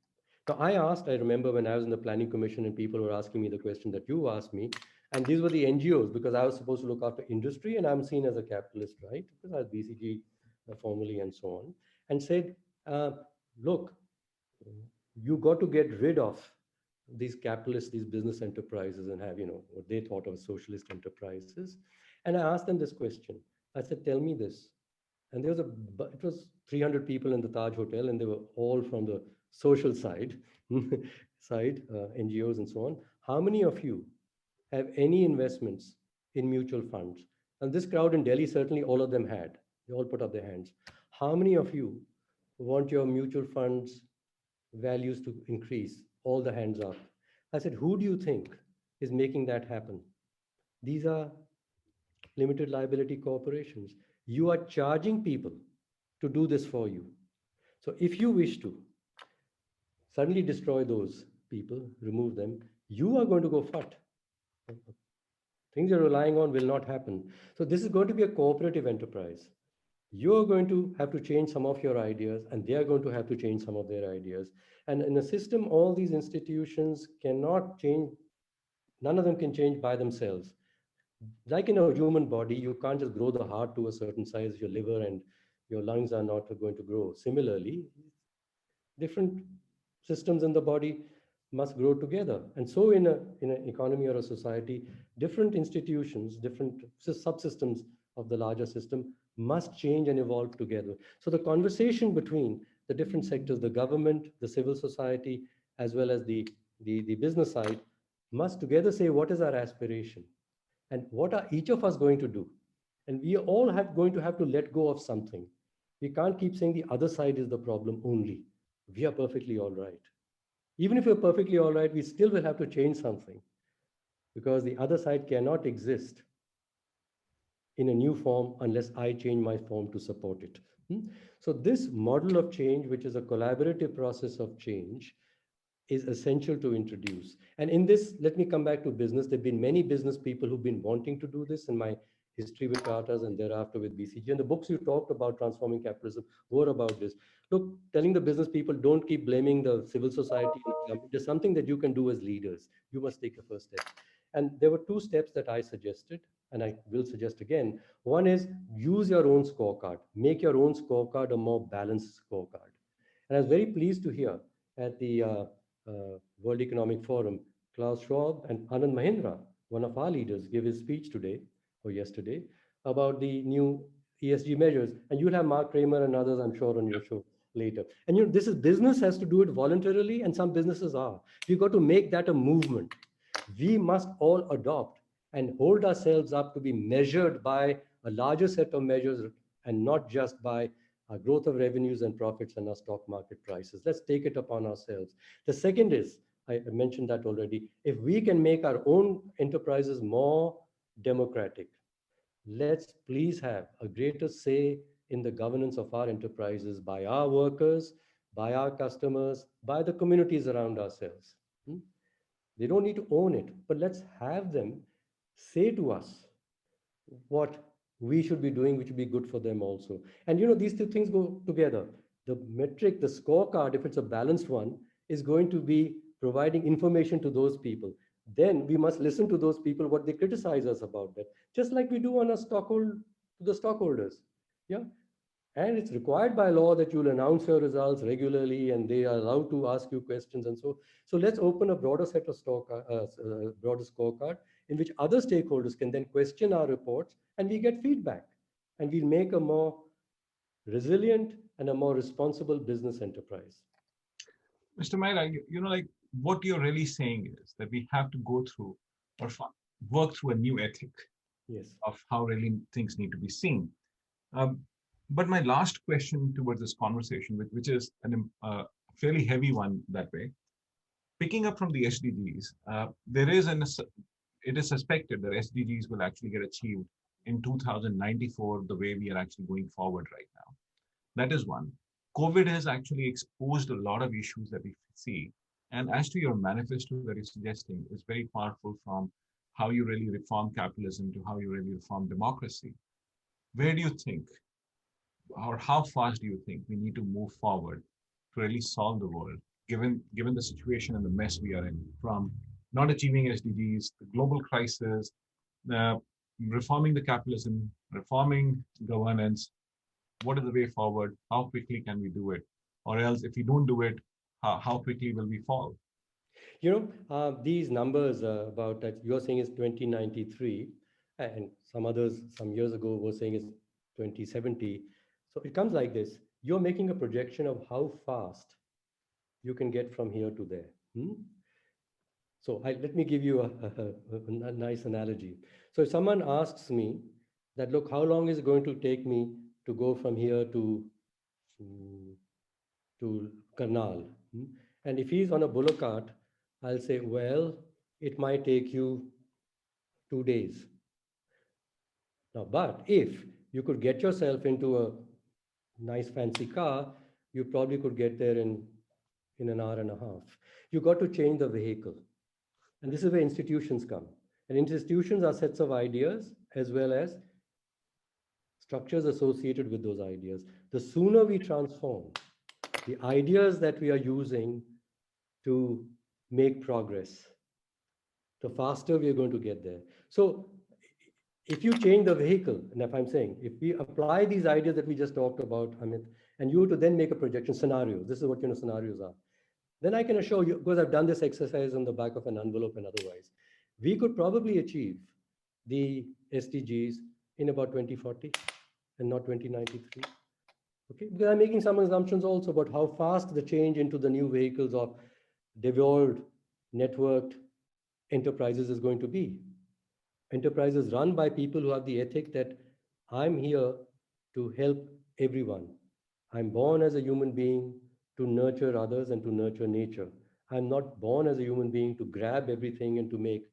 Now, I remember when I was in the planning commission and people were asking me the question that you asked me, and these were the NGOs because I was supposed to look after industry and I'm seen as a capitalist, right? Because I was BCG formally and so on, and said, look, you got to get rid of these capitalists, these business enterprises, and have, what they thought of socialist enterprises. And I asked them this question. I said, tell me this. And it was 300 people in the Taj Hotel, and they were all from the social side, NGOs and so on. How many of you have any investments in mutual funds? And this crowd in Delhi, certainly all of them had. They all put up their hands. How many of you want your mutual funds values to increase? All the hands up. I said, who do you think is making that happen? These are limited liability corporations. You are charging people to do this for you. So if you wish to suddenly destroy those people, remove them, you are going to go fat. Things you're relying on will not happen. So this is going to be a cooperative enterprise. You're going to have to change some of your ideas, and they are going to have to change some of their ideas. And in a system, all these institutions cannot change, none of them can change by themselves. Like in a human body, you can't just grow the heart to a certain size, your liver and your lungs are not going to grow. Similarly, different systems in the body must grow together. And so in an economy or a society, different institutions, different subsystems of the larger system must change and evolve together. So the conversation between the different sectors, the government, the civil society, as well as the business side, must together say, what is our aspiration? And what are each of us going to do? And we all going to have to let go of something. We can't keep saying the other side is the problem only. We are perfectly all right. Even if we're perfectly all right, we still will have to change something because the other side cannot exist in a new form unless I change my form to support it. So this model of change, which is a collaborative process of change, is essential to introduce. And in this, let me come back to business. There have been many business people who've been wanting to do this. history with Tatas and thereafter with BCG. And the books you talked about transforming capitalism were about this. Look, telling the business people, don't keep blaming the civil society and the government. There's something that you can do as leaders. You must take the first step. And there were two steps that I suggested, and I will suggest again. One is use your own scorecard, make your own scorecard a more balanced scorecard. And I was very pleased to hear at the World Economic Forum, Klaus Schwab and Anand Mahindra, one of our leaders, gave his speech today or yesterday about the new ESG measures. And you'll have Mark Kramer and others, I'm sure, on your show later. And this is business has to do it voluntarily, and some businesses are. We've got to make that a movement. We must all adopt and hold ourselves up to be measured by a larger set of measures and not just by our growth of revenues and profits and our stock market prices. Let's take it upon ourselves. The second is, I mentioned that already, if we can make our own enterprises more democratic, let's please have a greater say in the governance of our enterprises by our workers, by our customers, by the communities around ourselves. Hmm? They don't need to own it, but let's have them say to us what we should be doing, which would be good for them also. And these two things go together. The metric, the scorecard, if it's a balanced one, is going to be providing information to those people. Then we must listen to those people, what they criticize us about that, just like we do on a to the stockholders. Yeah. And it's required by law that you'll announce your results regularly and they are allowed to ask you questions. And so let's open a broader set of broader scorecard in which other stakeholders can then question our reports and we get feedback. And we'll make a more resilient and a more responsible business enterprise. Mr. Maira, like what you're really saying is that we have to go through or work through a new ethic Yes. of how really things need to be seen. Um, but my last question towards this conversation, which is a fairly heavy one that way, picking up from the SDGs, it is suspected that SDGs will actually get achieved in 2094 the way we are actually going forward right now. That is one. COVID has actually exposed a lot of issues that we see. And as to your manifesto that you're suggesting, is very powerful from how you really reform capitalism to how you really reform democracy. Where do you think, or how fast do you think we need to move forward to really solve the world, given the situation and the mess we are in, from not achieving SDGs, the global crisis, reforming the capitalism, reforming governance? What is the way forward? How quickly can we do it? Or else, if we don't do it, how quickly will we fall? These numbers about that you're saying is 2093, and some others some years ago were saying it's 2070. So it comes like this. You're making a projection of how fast you can get from here to there. So let me give you a nice analogy. So if someone asks me that, look, how long is it going to take me to go from here to Karnal? And if he's on a bullock cart, I'll say, well, it might take you 2 days. Now, but if you could get yourself into a nice fancy car, you probably could get there in an hour and a half. You got to change the vehicle. And this is where institutions come. And institutions are sets of ideas as well as structures associated with those ideas. The sooner we transform the ideas that we are using to make progress, the faster we are going to get there. So if you change the vehicle, and if I'm saying, if we apply these ideas that we just talked about, Amit, and you were to then make a projection scenario, this is what scenarios are, then I can assure you, because I've done this exercise on the back of an envelope and otherwise, we could probably achieve the SDGs in about 2040 and not 2093. Okay, because I'm making some assumptions also about how fast the change into the new vehicles of devolved, networked enterprises is going to be. Enterprises run by people who have the ethic that I'm here to help everyone. I'm born as a human being to nurture others and to nurture nature. I'm not born as a human being to grab everything and to make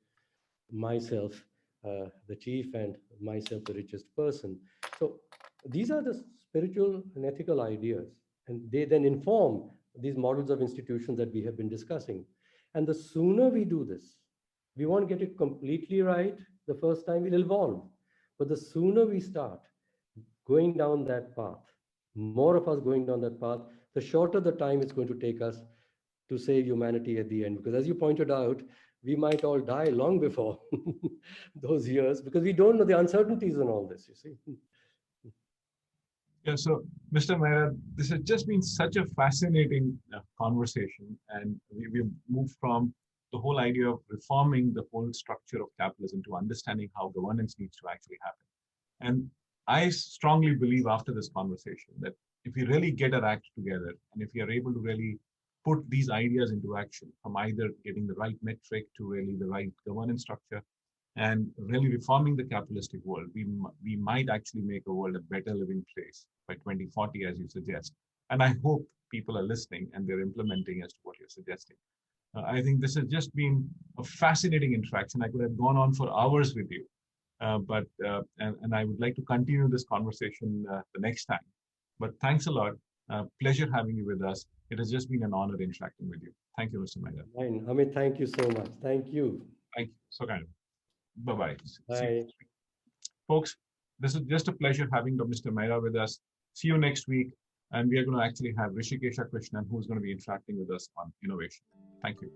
myself the chief and myself the richest person. So these are the spiritual and ethical ideas, and they then inform these models of institutions that we have been discussing. And the sooner we do this, we won't get it completely right the first time, we'll evolve. But the sooner we start going down that path, more of us going down that path, the shorter the time it's going to take us to save humanity at the end. Because as you pointed out, we might all die long before those years because we don't know the uncertainties in all this, you see. Yeah, so Mr. Maira, this has just been such a fascinating conversation, and we've moved from the whole idea of reforming the whole structure of capitalism to understanding how governance needs to actually happen. And I strongly believe after this conversation that if we really get our act together and if we are able to really put these ideas into action, from either getting the right metric to really the right governance structure and really reforming the capitalistic world, we might actually make a world a better living place by 2040, as you suggest. And I hope people are listening and they're implementing as to what you're suggesting. I think this has just been a fascinating interaction. I could have gone on for hours with you, and I would like to continue this conversation the next time. But thanks a lot. Pleasure having you with us. It has just been an honor interacting with you. Thank you, Mr. Maira. Fine. Amit, thank you so much. Thank you. Thank you. So kind of. Bye-bye. See you Bye. next week. Folks, this is just a pleasure having Mr. Maira with us. See you next week. And we are going to actually have Rishikesha Krishnan, who's going to be interacting with us on innovation. Thank you.